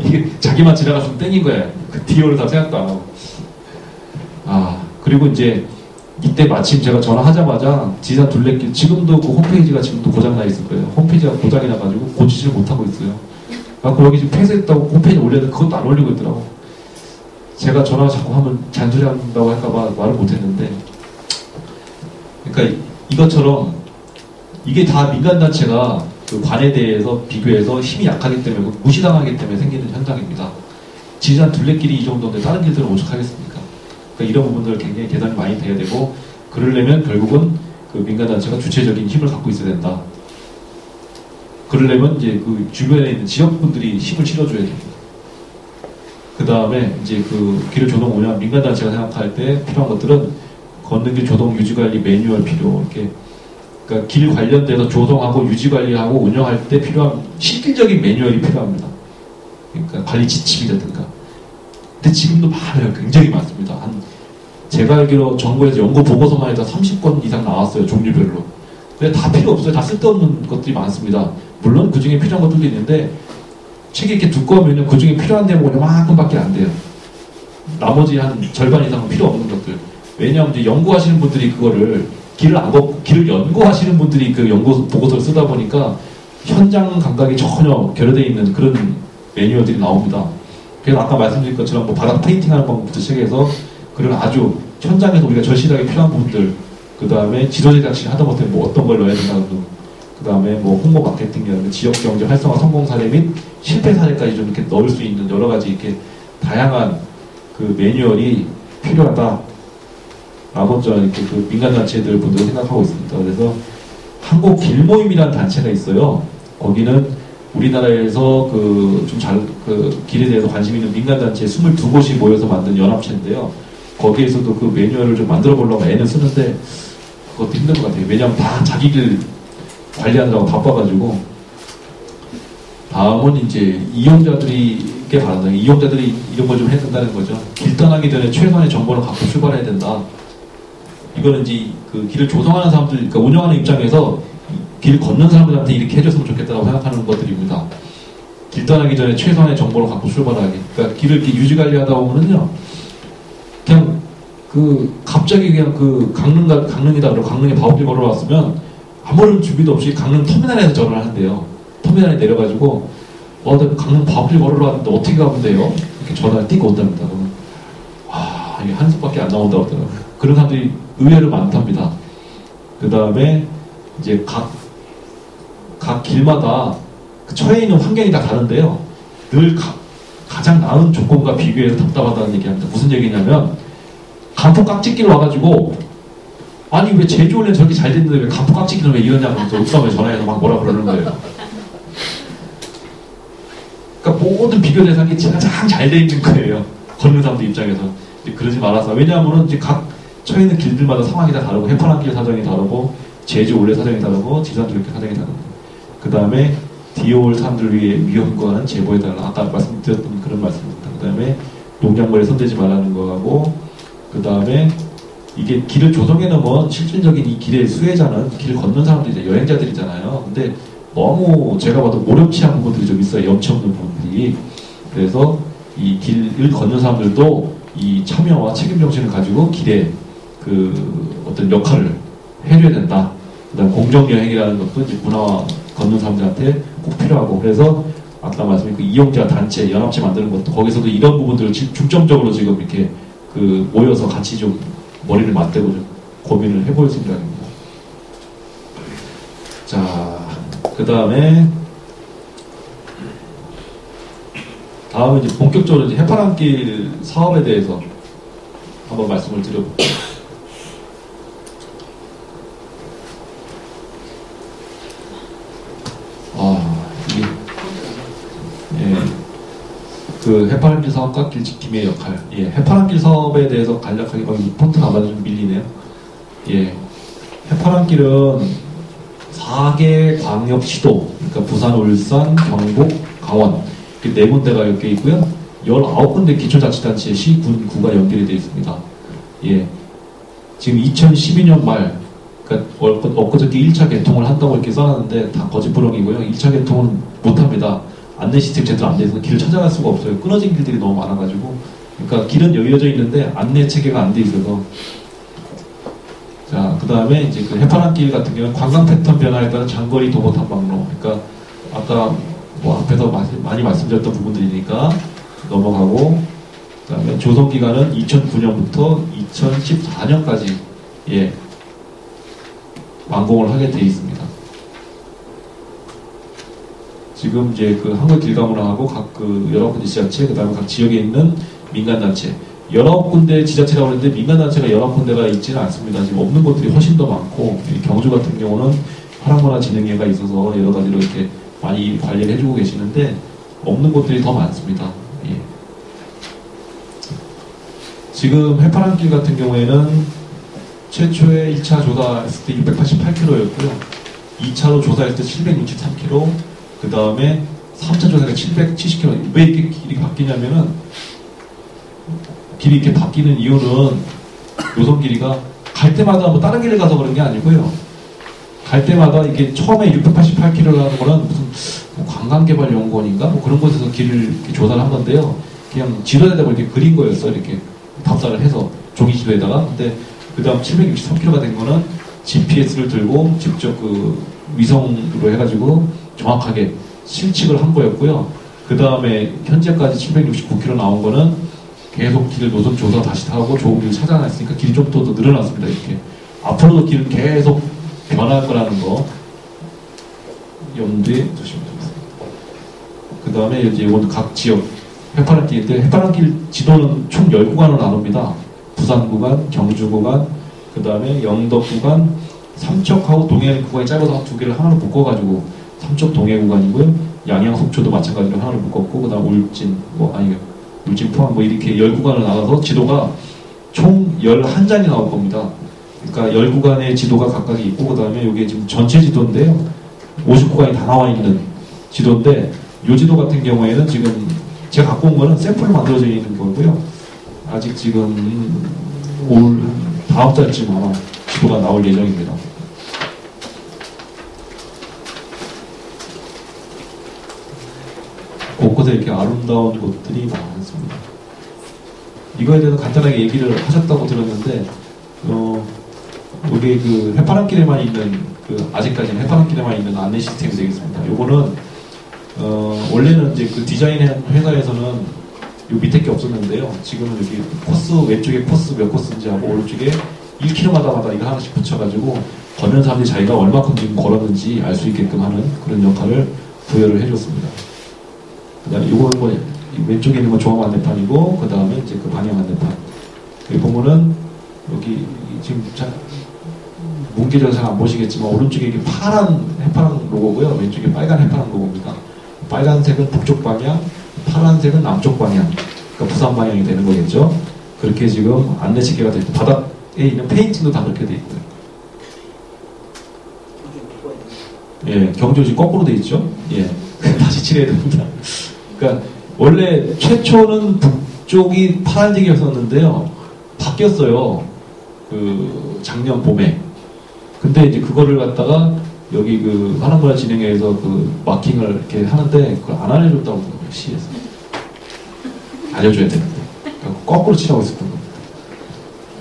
이게 자기만 지나갔으면 땡인 거야. 그 뒤로를 다 생각도 안 하고. 그리고 이제 이때 마침 제가 전화하자마자 지산 둘레길, 지금도 그 홈페이지가 지금도 고장나 있을 거예요. 홈페이지가 고장이 나가지고 고치지를 못하고 있어요. 여기 지금 폐쇄했다고 홈페이지 올렸는데 그것도 안 올리고 있더라고. 제가 전화 자꾸 하면 잔소리 한다고 할까봐 말을 못했는데, 그러니까 이것처럼 이게 다 민간단체가 그 관에 대해서 비교해서 힘이 약하기 때문에 무시당하기 때문에 생기는 현상입니다. 지리산 둘레길이 이 정도인데 다른 길들은 오죽하겠습니까? 그러니까 이런 부분들 굉장히 개선이 많이 돼야 되고, 그러려면 결국은 그 민간단체가 주체적인 힘을 갖고 있어야 된다. 그러려면 이제 그 주변에 있는 지역분들이 힘을 실어줘야 됩니다. 그 다음에 이제 그 길을 조성 운영, 민간단체가 생각할 때 필요한 것들은 걷는 길 조성 유지관리 매뉴얼 필요, 이렇게. 그러니까 길 관련돼서 조성하고 유지관리하고 운영할 때 필요한 실질적인 매뉴얼이 필요합니다. 그러니까 관리 지침이라든가. 근데 지금도 많아요. 굉장히 많습니다. 제가 알기로 정부에서 연구 보고서만 해도 30건 이상 나왔어요. 종류별로. 근데 다 필요 없어요. 다 쓸데없는 것들이 많습니다. 물론 그 중에 필요한 것들도 있는데 책이 이렇게 두꺼우면 그 중에 필요한 대목은 요만큼밖에 안 돼요. 나머지 한 절반 이상은 필요 없는 것들. 왜냐하면 이제 연구하시는 분들이 그거를 길을 연구하시는 분들이 그 연구 보고서를 쓰다 보니까 현장 감각이 전혀 결여되어 있는 그런 매뉴얼들이 나옵니다. 그래서 아까 말씀드린 것처럼 뭐 바닥 페인팅하는 방법부터 시작해서 그런 아주 현장에서 우리가 절실하게 필요한 부분들, 그 다음에 지도 제작실 하다못해 뭐 어떤 걸 넣어야 된다, 그 다음에 뭐 홍보 마케팅이라든가 지역 경제 활성화 성공 사례 및 실패 사례까지 좀 이렇게 넣을 수 있는 여러 가지 이렇게 다양한 그 매뉴얼이 필요하다. 라고 저는 이렇게 그 민간단체들 분들 생각하고 있습니다. 그래서 한국 길모임이라는 단체가 있어요. 거기는 우리나라에서 그 길에 대해서 관심 있는 민간단체 22곳이 모여서 만든 연합체인데요. 거기에서도 그 매뉴얼을 좀 만들어 보려고 애는 쓰는데 그것도 힘든 것 같아요. 왜냐하면 다 자기 길 관리하느라고 바빠가지고. 다음은 이제 이용자들에게 바란다. 이용자들이 이런 걸 좀 해야 된다는 거죠. 길 떠나기 전에 최소한의 정보를 갖고 출발해야 된다. 이거는 이제 그 길을 조성하는 사람들, 그러니까 운영하는 입장에서 길 걷는 사람들한테 이렇게 해줬으면 좋겠다고 생각하는 것들입니다. 길 떠나기 전에 최소한의 정보를 갖고 출발하게. 그러니까 길을 이렇게 유지관리하다 보면은요, 그냥 갑자기 그냥 강릉이다 그러고 강릉에 바보길 걸어왔으면 아무런 준비도 없이 강릉 터미널에서 전화를 한대요. 터미널에 내려가지고, 나 강릉 바보길 걸으러 왔는데 어떻게 가면 돼요? 이렇게 전화를 띄고 온답니다. 한 숲밖에 안 나온다고 하더라고요. 그런 사람들이 의외로 많답니다. 그 다음에 이제 각 길마다 그 처해 있는 환경이 다 다른데요. 늘 가장 나은 조건과 비교해서 답답하다는 얘기합니다. 무슨 얘기냐면 간포 깍짓길 와가지고 아니 왜 제주 원래 저렇게 잘 됐는데 왜 간포 깍짓길은 왜 이러냐고 읍성에 전화해서 막 뭐라 그러는 거예요. 그러니까 모든 비교 대상이 가장 잘 돼 있는 거예요. 걷는 사람들 입장에서. 그러지 말아서. 왜냐하면 이제 각 처해 있는 길들마다 상황이 다 다르고 해파란 길 사정이 다르고 제주 올레 사정이 다르고 지산줄길 사정이 다르고 그 다음에 디올 사람들을 위해 위험과는 제보해달라. 아까 말씀드렸던 그런 말씀입니다. 그 다음에 농작물에 손대지 말라는 거하고 그 다음에 이게 길을 조성해 놓으면 실질적인 이 길의 수혜자는 길 걷는 사람들이 여행자들이잖아요. 근데 너무 제가 봐도 모렴치한 부분들이 좀 있어요. 염치 없는 부분들이. 그래서 이 길을 걷는 사람들도 이 참여와 책임 정신을 가지고 길에 그 어떤 역할을 해줘야 된다. 그다음 공정 여행이라는 것도 이제 문화와 걷는 사람들한테 꼭 필요하고 그래서 아까 말씀드린 그 이용자 단체 연합체 만드는 것도 거기서도 이런 부분들을 중점적으로 지금 이렇게 그 모여서 같이 좀 머리를 맞대고 좀 고민을 해볼 생각입니다. 자, 그 다음에 이제 본격적으로 이제 해파랑길 사업에 대해서 한번 말씀을 드려볼게요. 그 해파랑길 사업과 길지킴의 역할. 예, 해파랑길 사업에 대해서 간략하게 폰트가 아마도 좀 밀리네요. 예, 해파랑길은 4개 광역시도, 그러니까 부산, 울산, 경북, 강원 이 4군데가 엮여 있고요. 19군데 기초자치단체, 시, 군, 구가 연결이 되어 있습니다. 예, 지금 2012년 말, 그러니까 엊그저께 1차 개통을 한다고 이렇게 써놨는데 다 거짓부렁이고요. 1차 개통은 못합니다. 안내 시스템 제대로 안 돼서 길을 찾아갈 수가 없어요. 끊어진 길들이 너무 많아가지고. 그러니까 길은 열려져 있는데 안내 체계가 안 돼 있어서. 자, 그 다음에 이제 그 해파랑길 같은 경우는 관광 패턴 변화에 따른 장거리 도보 탐방로. 그러니까 아까 뭐 앞에서 많이 말씀드렸던 부분들이니까 넘어가고. 그 다음에 조성 기간은 2009년부터 2014년까지 예 완공을 하게 돼 있습니다. 지금 이제 그 한국길가문화하고 각 그 19군데 지자체, 그 다음에 각 지역에 있는 민간단체, 19군데 지자체라고 하는데 민간단체가 19군데가 있지는 않습니다. 지금 없는 곳들이 훨씬 더 많고, 경주 같은 경우는 화랑문화진흥회가 있어서 여러 가지로 이렇게 많이 관리를 해주고 계시는데, 없는 곳들이 더 많습니다. 예. 지금 해파랑길 같은 경우에는 최초에 1차 조사했을 때 688km였고요. 2차로 조사했을 때 763km, 그 다음에 3차 조사가 770km. 왜 이렇게 길이 바뀌냐면은, 길이 이렇게 바뀌는 이유는 노선 길이가 갈 때마다 뭐 다른 길을 가서 그런 게 아니고요. 갈 때마다 이게 처음에 688km라는 거는 무슨 뭐 관광개발연구원인가? 뭐 그런 곳에서 길을 이렇게 조사를 한 건데요. 그냥 지도에다가 이렇게 그린 거였어요. 이렇게 답사를 해서 종이 지도에다가. 근데 그 다음 763km가 된 거는 GPS를 들고 직접 그 위성으로 해가지고 정확하게 실측을 한 거였고요. 그 다음에 현재까지 769km 나온 거는 계속 길 노선 조사 다시 하고 좋은 길을 찾아냈으니까 길이 좀 더 늘어났습니다. 이렇게 앞으로도 길은 계속 변할 거라는 거 염두에 두시면 좋겠습니다. 그 다음에 이제 이건 각 지역 해파랑길인데 해파랑길 지도는 총 10구간으로 나눕니다. 부산 구간, 경주 구간, 그 다음에 영덕 구간, 삼척하고 동해 구간이 짧아서 두 개를 하나로 묶어가지고 삼척 동해 구간이고요. 양양 속초도 마찬가지로 하나로 묶었고, 그 다음 울진, 울진 포항 이렇게 10구간을 나눠서 지도가 총 11장이 나올 겁니다. 그러니까 10구간의 지도가 각각 있고, 그 다음에 이게 지금 전체 지도인데요. 50구간이 다 나와 있는 지도인데, 이 지도 같은 경우에는 지금 제가 갖고 온 거는 샘플로 만들어져 있는 거고요. 아직 지금 다음 달쯤 아마 지도가 나올 예정입니다. 곳곳에 이렇게 아름다운 곳들이 많습니다. 이거에 대해서 간단하게 얘기를 하셨다고 들었는데, 여기 그 해파랑길에만 있는, 아직까지는 해파랑길에만 있는 안내 시스템이 되겠습니다. 요거는, 원래는 이제 그 디자인 회사에서는 밑에 게 없었는데요. 지금은 여기 코스, 왼쪽에 코스 몇 코스인지 하고, 오른쪽에 1km마다 이거 하나씩 붙여가지고, 걷는 사람들이 자기가 얼마큼 지금 걸었는지 알 수 있게끔 하는 그런 역할을 부여를 해줬습니다. 그 다음에 요거는 뭐, 왼쪽에 있는 건 종합 안내판이고, 그 다음에 이제 그 방향 안내판. 여기 보면은, 여기 지금 뭉개져서 잘 안 보시겠지만, 오른쪽에 이게 파란 해파랑 로고고요. 왼쪽에 빨간 해파랑 로고입니다. 빨간색은 북쪽 방향, 파란색은 남쪽 방향. 그러니까 부산 방향이 되는 거겠죠. 그렇게 지금 안내시계가 되어 있고, 바닥에 있는 페인팅도 다 그렇게 되어 있고요. 예, 경주지 거꾸로 돼 있죠. 예, 다시 칠해야 됩니다. 그러니까 원래 최초는 북쪽이 파란색이었었는데요, 바뀌었어요. 그 작년 봄에. 근데 이제 그거를 갖다가 여기 그 한국문화진흥회에서 그 마킹을 이렇게 하는데 그걸 안 알려줬다고 그러더라고요, 시에서. 알려줘야 되는데. 그러니까 거꾸로 칠하고 있었던 겁니다.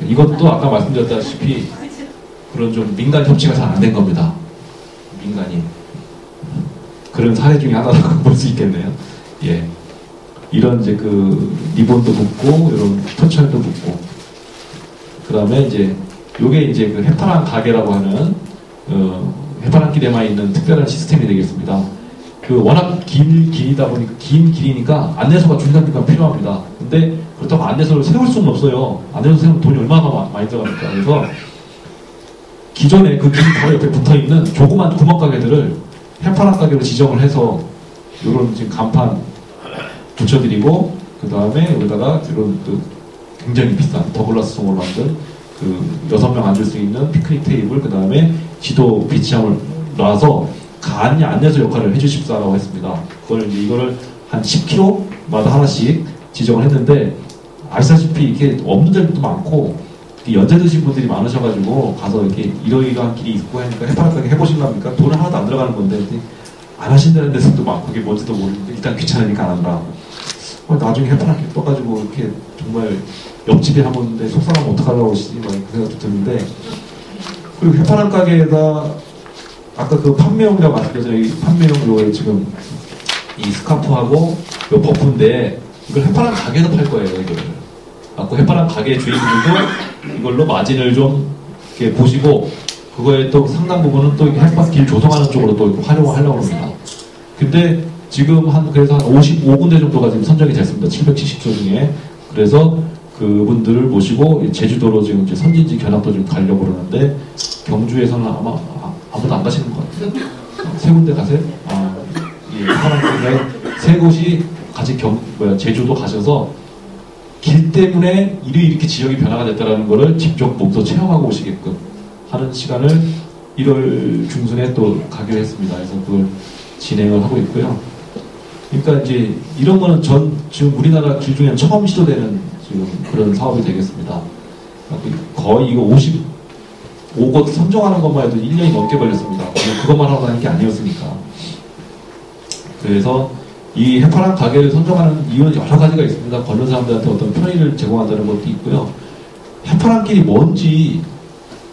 이것도 아까 말씀드렸다시피 그런 좀 민간 협치가 잘 안 된 겁니다. 민간이. 그런 사례 중에 하나라고 볼 수 있겠네요. 예. 이런 이제 그 리본도 붙고, 이런 표철도 붙고. 그 다음에 이제, 요게 이제 그 해파랑 가게라고 하는, 해파랑 길에만 있는 특별한 시스템이 되겠습니다. 그 워낙 길이다 보니까, 긴 길이니까 안내소가 중간중간 필요합니다. 근데 그렇다고 안내소를 세울 수는 없어요. 안내소 세우면 돈이 얼마나 많이 들어갑니까? 그래서 기존에 그 길 바로 옆에 붙어 있는 조그만 구멍가게들을 해파랑 가게로 지정을 해서 요런 지금 간판 붙여드리고, 그 다음에 여기다가 이런 그 굉장히 비싼 더글라스 송으로 만든 그 6명 앉을 수 있는 피크닉 테이블, 그 다음에 지도 비치함을 놔서 간이 안내소 역할을 해주십사라고 했습니다. 이거를 한 10km마다 하나씩 지정을 했는데, 아시다시피 이렇게 없는 데도 많고, 연세 드신 분들이 많으셔가지고 가서 이렇게 이러이러한 길이 있고 하니까 해파랑 가게 해보실랍니까? 돈은 하나도 안 들어가는 건데 안 하신다는 데서도 많고, 그게 뭔지도 모르는데 일단 귀찮으니까 안 한다. 나중에 해파랑 길 떠가지고 이렇게 정말 옆집에 하는데 속상하면 어떡하려고 하시지? 막 그 생각도 드는데, 그리고 해파랑 가게에다 아까 그 판매용이라고 말씀드렸잖아요. 이 판매용으로 지금 이 스카프하고 요 버프인데 이걸 해파랑 가게에서 팔 거예요. 이거를. 갖고 해파랑 가게 주인분도 이걸로 마진을 좀 이렇게 보시고, 그거에 또 상당 부분은 또 해파 길 조성하는 쪽으로 또 활용을 하려고 합니다. 근데 지금 그래서 한 55군데 정도가 지금 선정이 됐습니다. 770조 중에. 그래서 그분들을 모시고 제주도로 지금 이제 선진지 견학도 좀 가려고 그러는데, 경주에서는 아마 아무도 안 가시는 것 같아요. 세 군데 가세요? 예, 해파랑 세 곳이 같이 제주도 가셔서 길 때문에 이렇게 지역이 변화가 됐다는 거를 직접 몸소 체험하고 오시게끔 하는 시간을 1월 중순에 또 가기로 했습니다. 그래서 그걸 진행을 하고 있고요. 그러니까 이제 이런 거는 지금 우리나라 길 중에 처음 시도되는 지금 그런 사업이 되겠습니다. 거의 이거 55곳 선정하는 것만 해도 1년이 넘게 걸렸습니다. 그것만 하고 하는 게 아니었으니까. 그래서 이 해파랑 가게를 선정하는 이유는 여러 가지가 있습니다. 걷는 사람들한테 어떤 편의를 제공한다는 것도 있고요. 해파랑 길이 뭔지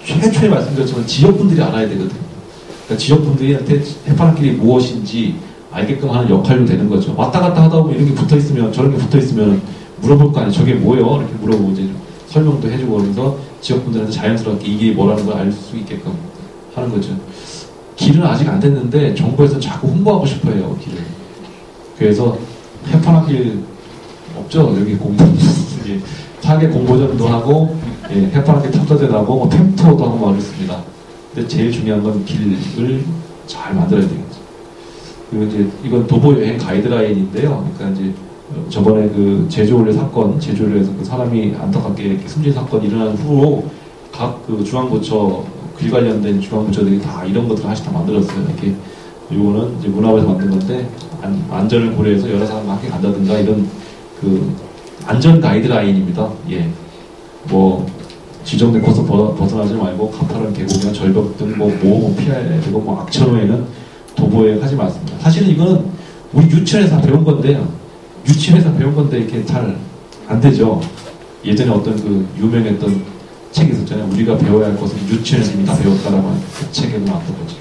최초에 말씀드렸지만 지역분들이 알아야 되거든요. 그러니까 지역분들한테 해파랑 길이 무엇인지 알게끔 하는 역할도 되는 거죠. 왔다 갔다 하다 보면 이런 게 붙어 있으면, 저런 게 붙어 있으면 물어볼 거 아니에요. 저게 뭐예요? 이렇게 물어보고 이제 설명도 해주고, 그러면서 지역분들한테 자연스럽게 이게 뭐라는 걸 알 수 있게끔 하는 거죠. 길은 아직 안 됐는데 정부에서 자꾸 홍보하고 싶어 해요, 길을. 그래서 해파랑 길 없죠? 여기 공부, 타겟 공모전도 하고, 예, 해파랑 길 탐사대도 하고, 뭐 템토도 하고 막 그랬습니다. 근데 제일 중요한 건 길을 잘 만들어야 되겠죠. 그리고 이제 이건 도보 여행 가이드라인인데요. 그러니까 이제 저번에 그 제주올레 사건, 제주올레에서 그 사람이 안타깝게 이렇게 숨진 사건이 일어난 후로 각 그 중앙부처, 길 관련된 중앙부처들이 다 이런 것들을 하나씩 다 만들었어요. 이렇게 이거는 이제 문화부에서 만든 건데, 안전을 고려해서 여러 사람과 함께 간다든가 이런 그 안전 가이드라인입니다. 예. 뭐 지정된 코스 벗어나지 말고 가파른 계곡이나 절벽 등 뭐 피해야 되고, 뭐 악천후에는 도보여행 하지 말습니다. 사실은 이거는 우리 유치원에서 배운 건데요. 유치원에서 배운 건데 이렇게 잘 안 되죠. 예전에 어떤 그 유명했던 책이 있었잖아요. 우리가 배워야 할 것은 유치원에서 이미 다 배웠다라고 하는 그 책에도 나왔던 거죠.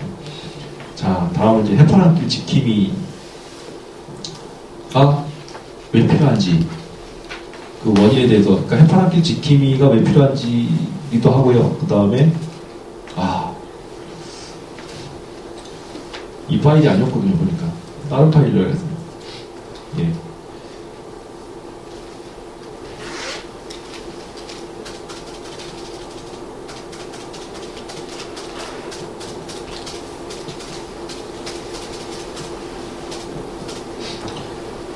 자, 다음은 이제 해파랑 길 지킴이가 왜 필요한지 그 원인에 대해서, 그러니까 해파랑길 지킴이가 왜 필요한지기도 하고요. 그 다음에, 이 파일이 아니었거든요, 보니까. 다른 파일로 해야겠습니다. 예.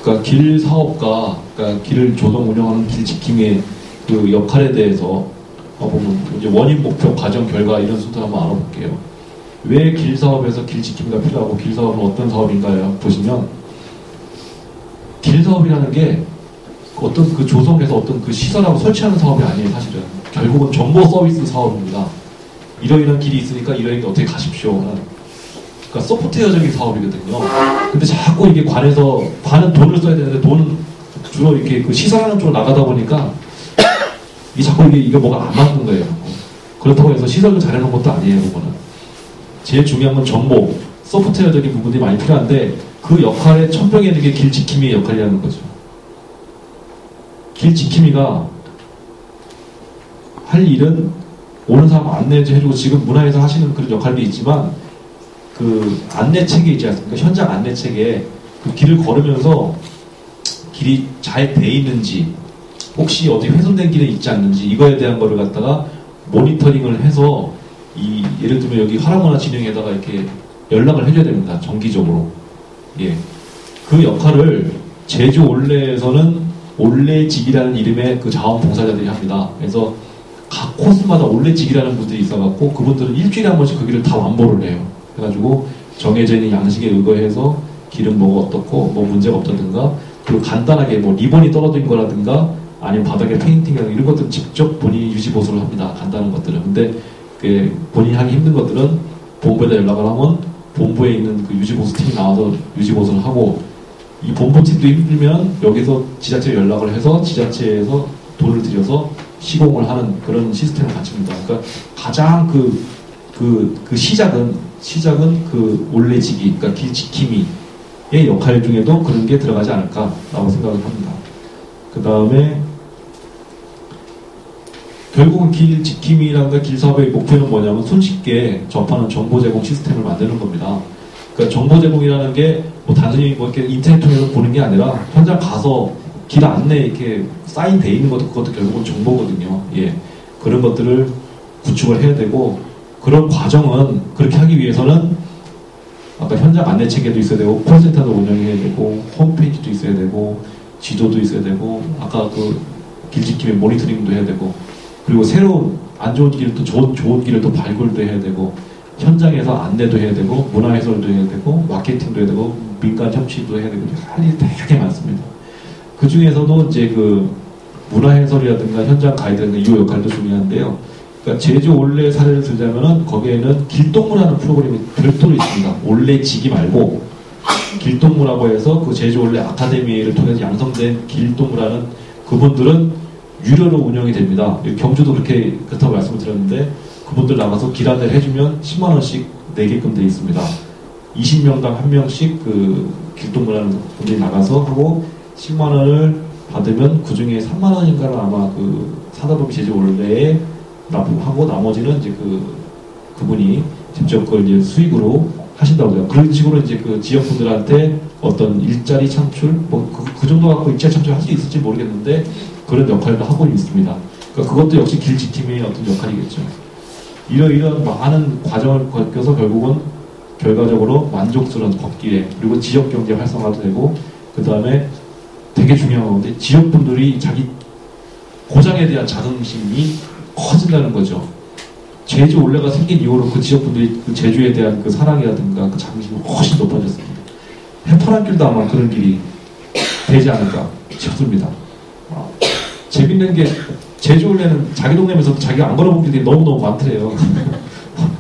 그러니까 길 사업가, 그러니까 길을 조성 운영하는 길 지킴이의 그 역할에 대해서 보면 이제 원인, 목표, 과정, 결과 이런 순서를 한번 알아볼게요. 왜 길 사업에서 길 지킴이가 필요하고 길 사업은 어떤 사업인가요? 보시면 길 사업이라는 게 어떤 그 조성해서 어떤 그 시설하고 설치하는 사업이 아니에요, 사실은. 결국은 정보 서비스 사업입니다. 이러이러한 길이 있으니까 이러이러한 어떻게 가십시오. 그러니까 소프트웨어적인 사업이거든요. 근데 자꾸 이게 관은 돈을 써야 되는데 돈은 주로 이렇게 그 시설하는 쪽으로 나가다 보니까 이게 자꾸 이게 뭐가 안 맞는 거예요. 그렇다고 해서 시설을 잘해놓은 것도 아니에요, 그거는. 제일 중요한 건 정보, 소프트웨어적인 부분이 많이 필요한데 그 역할에 천병에 있는 게 길 지킴이의 역할이라는 거죠. 길 지킴이가 할 일은 오는 사람 안내해주고 지금 문화에서 하시는 그런 역할도 있지만 그 안내책에 있지 않습니까? 현장 안내책에 그 길을 걸으면서 길이 잘 돼 있는지 혹시 어디 훼손된 길에 있지 않는지 이거에 대한 거를 갖다가 모니터링을 해서 예를 들면 여기 화랑문화진흥에다가 이렇게 연락을 해줘야 됩니다. 정기적으로. 예. 그 역할을 제주 올레에서는 올레직이라는 이름의 그 자원봉사자들이 합니다. 그래서 각 코스마다 올레직이라는 분들이 있어갖고 그분들은 일주일에 한 번씩 그 길을 다 완보를 해요. 그래가지고 정해져 있는 양식에 의거해서 길은 뭐가 어떻고 뭐 문제가 없다든가 그리고 간단하게 뭐 리본이 떨어진 거라든가 아니면 바닥에 페인팅이라든가 이런 것들은 직접 본인이 유지보수를 합니다. 간단한 것들은. 근데 본인이 하기 힘든 것들은 본부에다 연락을 하면 본부에 있는 그 유지보수팀이 나와서 유지보수를 하고 이 본부팀도 힘들면 여기서 지자체에 연락을 해서 지자체에서 돈을 들여서 시공을 하는 그런 시스템을 갖춥니다. 그러니까 가장 그 시작은 그 올레지기, 그러니까 길 지킴이의 역할 중에도 그런 게 들어가지 않을까라고 생각을 합니다. 그 다음에 결국은 길 지킴이라든가 길 사업의 목표는 뭐냐면 손쉽게 접하는 정보 제공 시스템을 만드는 겁니다. 그러니까 정보 제공이라는 게 뭐 단순히 뭐 이렇게 인터넷 통해서 보는 게 아니라 현장 가서 길 안내 이렇게 사인돼 있는 것도 그것도 결국은 정보거든요. 예. 그런 것들을 구축을 해야 되고 그런 과정은 그렇게 하기 위해서는 아까 현장 안내 체계도 있어야 되고 콜센터도 운영해야 되고 홈페이지도 있어야 되고 지도도 있어야 되고 아까 그 길 지킴이 모니터링도 해야 되고 그리고 새로운 안 좋은 길을 또 좋은 길을 또 발굴도 해야 되고 현장에서 안내도 해야 되고 문화 해설도 해야 되고 마케팅도 해야 되고 민간 협치도 해야 되고 할 일이 되게 많습니다. 그 중에서도 이제 그 문화 해설이라든가 현장 가이드라든가 이 역할도 중요한데요. 그러니까 제주 올레 사례를 들자면은 거기에는 길동무라는 프로그램이 별도로 있습니다. 올레지기 말고 길동무라고 해서 그 제주 올레 아카데미를 통해서 양성된 길동무라는 그분들은 유료로 운영이 됩니다. 경주도 그렇다고 말씀을 드렸는데 그분들 나가서 길 안내를 해주면 10만원씩 내게끔 되어 있습니다. 20명당 1명씩 그 길동무라는 분들이 나가서 하고 10만원을 받으면 그 중에 3만원인가를 아마 그 사다보미 제주 올레에 납부하고 나머지는 이제 그분이 직접 그걸 이제 수익으로 하신다고 해요. 그런 식으로 이제 그 지역분들한테 어떤 일자리 창출, 그 정도 갖고 일자리 창출 할 수 있을지 모르겠는데 그런 역할도 하고 있습니다. 그러니까 그것도 역시 길 지킴이의 어떤 역할이겠죠. 이런 많은 과정을 거쳐서 결국은 결과적으로 만족스러운 걷기에 그리고 지역 경제 활성화도 되고 그 다음에 되게 중요한 건데 지역분들이 자기 고장에 대한 자긍심이 커진다는 거죠. 제주 올레가 생긴 이후로 그 지역분들이 그 제주에 대한 그 사랑이라든가 그 자긍심이 훨씬 높아졌습니다. 해파랑길도 아마 그런 길이 되지 않을까 싶습니다. 재밌는 게 제주 올레는 자기 동네에서 자기가 안 걸어본 길이 너무너무 많더래요.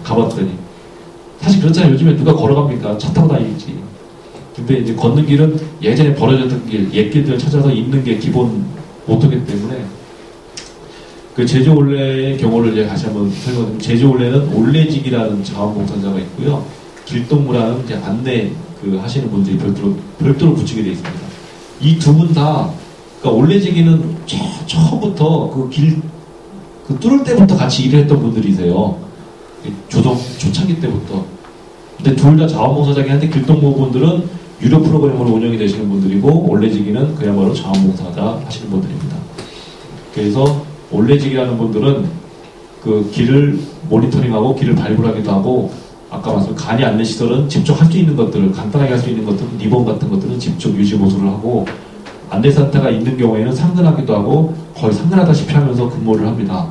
가봤더니 사실 그렇잖아요. 요즘에 누가 걸어갑니까? 차 타고 다니지. 근데 이제 걷는 길은 예전에 버려졌던 길, 옛 길들을 찾아서 있는 게 기본 모토기 때문에 그 제주 올레의 경우를 이제 다시 한번 설명드리면 제주 올레는 올레직이라는 자원봉사자가 있고요. 길동무라는 이제 안내 하시는 분들이 별도로 구축이 되어 있습니다. 이 두 분 다 그러니까 올레지기는 처음부터 그 뚫을 때부터 같이 일을 했던 분들이세요. 초창기 때부터. 근데 둘 다 자원봉사자긴 한데 길동무분들은 유료 프로그램으로 운영이 되시는 분들이고 올레지기는 그야말로 자원봉사자 하시는 분들입니다. 그래서 올레지기라는 분들은 그 길을 모니터링하고 길을 발굴하기도 하고 아까 말씀드린 간이 안내 시설은 직접 할 수 있는 것들을 간단하게 할 수 있는 것들은 리본 같은 것들은 직접 유지 보수를 하고 안내센터가 있는 경우에는 상근하기도 하고 거의 상근하다시피 하면서 근무를 합니다.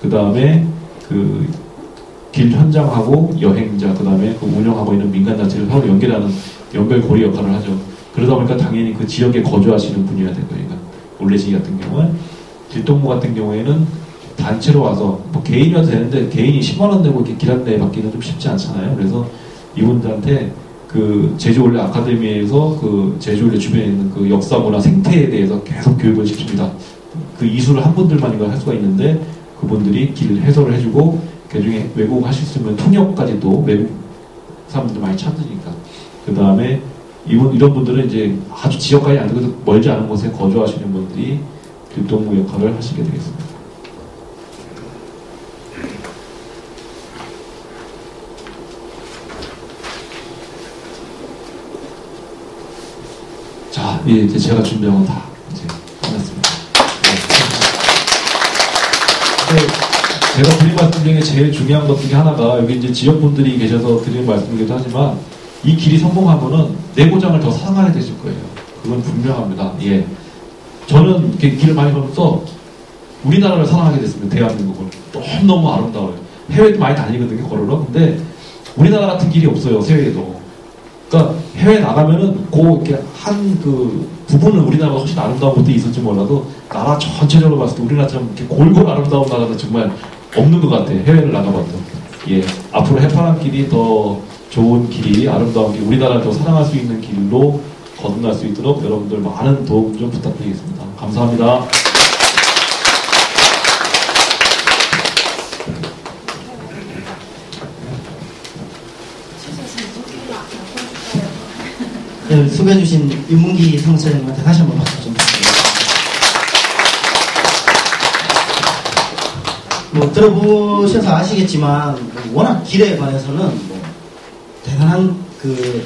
그 다음에 그 길 현장하고 여행자, 그 다음에 그 운영하고 있는 민간단체를 서로 연결하는 연결고리 역할을 하죠. 그러다 보니까 당연히 그 지역에 거주하시는 분이어야 되고요. 그러니까 올레지기 같은 경우는 길동무 같은 경우에는 단체로 와서 뭐 개인이어도 되는데 개인이 10만원 내고 이렇게 길 안내 받기는 좀 쉽지 않잖아요. 그래서 이분들한테 그 제주올레 아카데미에서 그 제주올레 주변에 있는 그 역사, 문화, 생태에 대해서 계속 교육을 시킵니다. 그 이수를 한 분들만 이걸 할 수가 있는데 그분들이 길 해설을 해주고 그중에 외국 하실 수 있는 통역까지도 외국 사람들 많이 찾으니까 그 다음에 이런 분들은 이제 아주 지역까지 안 되고 멀지 않은 곳에 거주하시는 분들이 길동무 역할을 하시게 되겠습니다. 자, 이제 제가 준비한 건 다 이제 끝났습니다. 네. 제가 드린 말씀 중에 제일 중요한 것 중에 하나가 여기 이제 지역분들이 계셔서 드리는 말씀이기도 하지만 이 길이 성공하면은 내고장을 더 사랑하게 되실 거예요. 그건 분명합니다. 예. 저는 이렇게 길을 많이 걸면서 우리나라를 사랑하게 됐습니다. 대한민국을. 너무너무 아름다워요. 해외도 많이 다니거든요, 걸으러. 근데 우리나라 같은 길이 없어요, 세계에도. 그러니까 해외 나가면은 이렇게 한 그 부분은 우리나라가 훨씬 아름다운 곳도 있을지 몰라도 나라 전체적으로 봤을 때 우리나라처럼 이렇게 골고루 아름다운 나라는 정말 없는 것 같아요. 해외를 나가봐도. 예. 앞으로 해파란 길이 더 좋은 길이, 아름다운 길, 우리나라를 더 사랑할 수 있는 길로 거듭날 수 있도록 여러분들 많은 도움 좀 부탁드리겠습니다. 감사합니다. 네, 수고해주신 윤문기 사무처장님한테 다시 한번 박수 좀 부탁드립니다. 뭐 들어보셔서 아시겠지만 워낙 길에 관해서는 뭐 대단한 그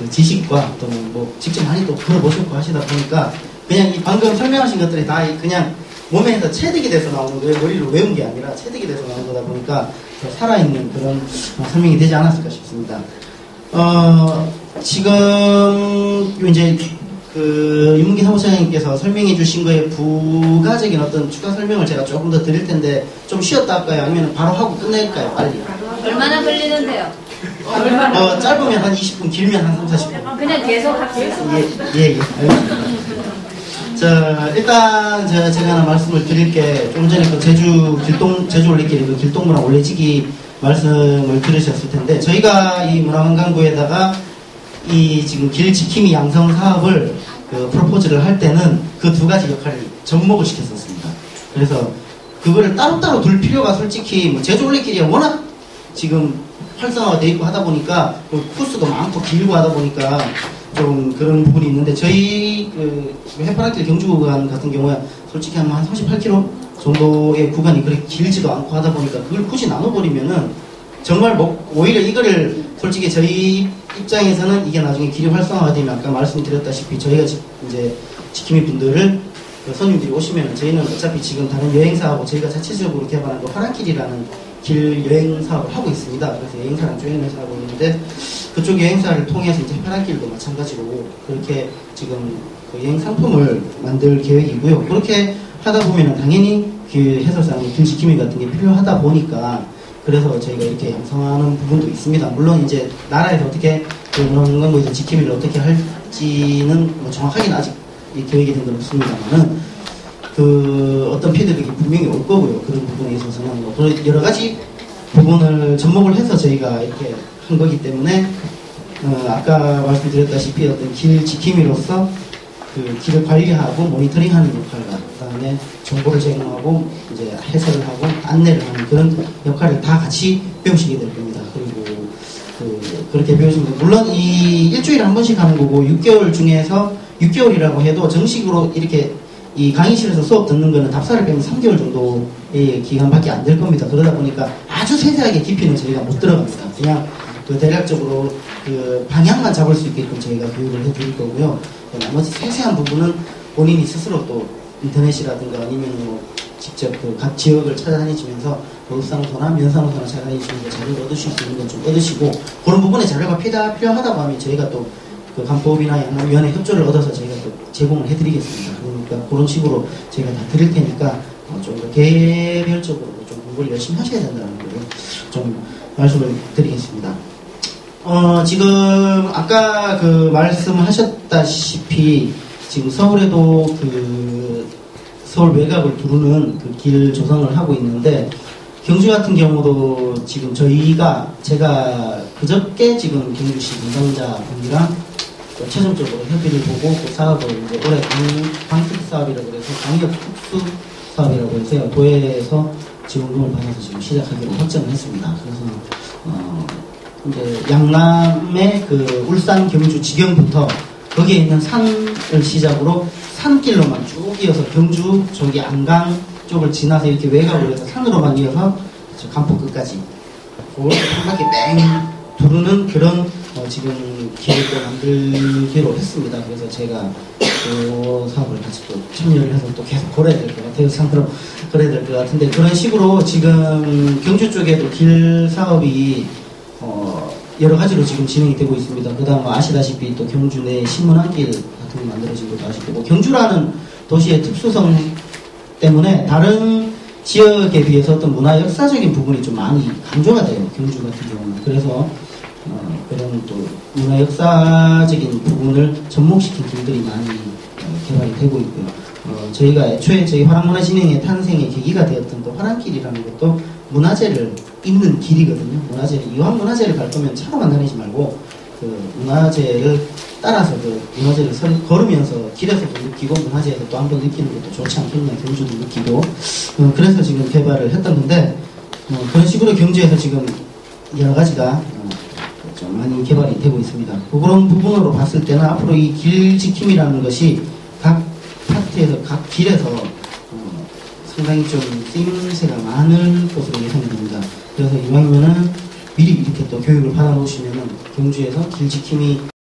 지식과 또 뭐 직접 많이 또 들어보셨고 하시다 보니까 그냥 이 방금 설명하신 것들이 다 그냥 몸에서 체득이 돼서 나오는 거예요. 머리로 외운 게 아니라 체득이 돼서 나오는 거다 보니까 더 살아있는 그런 설명이 되지 않았을까 싶습니다. 지금 이제 그 윤문기 사무처장님께서 설명해 주신 거에 부가적인 어떤 추가 설명을 제가 조금 더 드릴 텐데 좀 쉬었다 할까요? 아니면 바로 하고 끝낼까요? 빨리. 얼마나 걸리는데요? 짧으면 한 20분, 길면 한 3, 40분. 그냥 계속 합시다. 예, 알겠습니다. 자, 일단 제가 하나 말씀을 드릴 게 좀 전에 그 제주 올레길, 그 길동문화 올레지기 말씀을 들으셨을 텐데 저희가 이 문화관광부에다가 이 지금 길 지킴이 양성 사업을 그 프로포즈를 할 때는 그 두 가지 역할을 접목을 시켰었습니다. 그래서 그거를 따로따로 둘 필요가 솔직히 뭐 제주 올레길이 워낙 지금 활성화되어 있고 하다 보니까 코스도 많고 길고 하다 보니까 좀 그런 부분이 있는데 저희 그 해파랑길 경주 구간 같은 경우에 솔직히 한 38km 정도의 구간이 그렇게 길지도 않고 하다 보니까 그걸 굳이 나눠버리면은 정말 뭐 오히려 이거를 솔직히 저희 입장에서는 이게 나중에 길이 활성화가 되면 아까 말씀드렸다시피 저희가 이제 지킴이 분들을 손님들이 오시면 저희는 어차피 지금 다른 여행사하고 저희가 자체적으로 개발한 그 파란길이라는 길 여행 사업을 하고 있습니다. 그래서 여행사랑 조행을 하고 있는데 그쪽 여행사를 통해서 이제 파란길도 마찬가지로 그렇게 지금 그 여행 상품을 만들 계획이고요. 그렇게 하다 보면 당연히 그 해설사항의 길 지킴이 같은 게 필요하다 보니까 그래서 저희가 이렇게 양성하는 부분도 있습니다. 물론 이제 나라에서 어떻게 그 문화관광부에서 지킴이를 어떻게 할지는 뭐 정확하게는 아직 계획이 된 건 없습니다만은 그 어떤 피드백이 분명히 올 거고요. 그런 부분에 있어서는 뭐 여러 가지 부분을 접목을 해서 저희가 이렇게 한 거기 때문에 아까 말씀드렸다시피 어떤 길 지킴이로서 그 길을 관리하고 모니터링하는 역할과 그다음에 정보를 제공하고 이제 해설을 하고 안내를 하는 그런 역할을 다 같이 배우시게 될 겁니다. 그리고 그렇게 배우시면 물론 이 일주일에 한 번씩 하는 거고 6개월 중에서 6개월이라고 해도 정식으로 이렇게 이 강의실에서 수업 듣는 거는 답사를 빼면 3개월 정도의 기간밖에 안 될 겁니다. 그러다 보니까 아주 세세하게 깊이는 저희가 못 들어갑니다. 그냥 그 대략적으로 그 방향만 잡을 수 있게끔 저희가 교육을 해드릴 거고요. 나머지 세세한 부분은 본인이 스스로 또 인터넷이라든가 아니면 뭐 직접 그 각 지역을 찾아다니시면서 보급상소나 면상소나 찾아다니시면서 자료를 얻으실 수 있는 건 좀 얻으시고, 그런 부분에 자료가 필요하다고 하면 저희가 또 그 간법이나 양남위원회 협조를 얻어서 저희가 또 제공을 해드리겠습니다. 그러니까 그런 식으로 저희가 다 드릴 테니까 좀 더 개별적으로 좀 공부를 열심히 하셔야 된다는 거를 좀 말씀을 드리겠습니다. 지금 아까 그 말씀하셨다시피 지금 서울에도 그 서울 외곽을 두르는 그 길 조성을 하고 있는데, 경주 같은 경우도 지금 제가 그저께 지금 경주시 담당자분이랑 최종적으로 협의를 보고 그 사업을 이제 올해 광특 사업이라고 해서 광역 특수 사업이라고 해서 도에서 지원금을 받아서 지금 시작하기로 확정을 했습니다. 그래서 이제 양남의 그 울산 경주 지경부터 거기에 있는 산을 시작으로 산길로만 쭉 이어서 경주 저기 안강 쪽을 지나서 이렇게 외곽으로 해서 산으로만 이어서 저 간포 끝까지 그렇게 한 바퀴 뺑 두르는 그런 지금 계획을 만들기로 했습니다. 그래서 제가 그 사업을 같이 또 참여를 해서 또 계속 걸어야 될 것 같아요. 상대로 걸어야 될 것 같은데, 그런 식으로 지금 경주 쪽에도 길 사업이 여러 가지로 지금 진행이 되고 있습니다. 그 다음 아시다시피 또 경주 내 신문한길 같은 게 만들어진 것도 아시고, 경주라는 도시의 특수성 때문에 다른 지역에 비해서 어떤 문화 역사적인 부분이 좀 많이 강조가 돼요. 경주 같은 경우는. 그래서 그런 또 문화 역사적인 부분을 접목시킨 길들이 많이 개발이 되고 있고요. 저희가 애초에 저희 화랑문화진흥의 탄생의 계기가 되었던 또 화랑길이라는 것도 문화재를 잇는 길이거든요. 이왕 문화재를 갈 거면 차로만 다니지 말고 그 문화재를 따라서 그 문화재를 걸으면서 길에서도 느끼고 문화재에서 또 한 번 느끼는 것도 좋지 않겠냐, 경주도 느끼고. 그래서 지금 개발을 했던 건데, 그런 식으로 경주에서 지금 여러 가지가 좀 많이 개발이 되고 있습니다. 그런 부분으로 봤을 때는 앞으로 이 길 지킴이라는 것이 각 파트에서 각 길에서 상당히 좀 쓰임새가 많을 것으로 예상이 됩니다. 그래서 이왕이면은 미리 이렇게 또 교육을 받아놓으시면은 경주에서 길 지킴이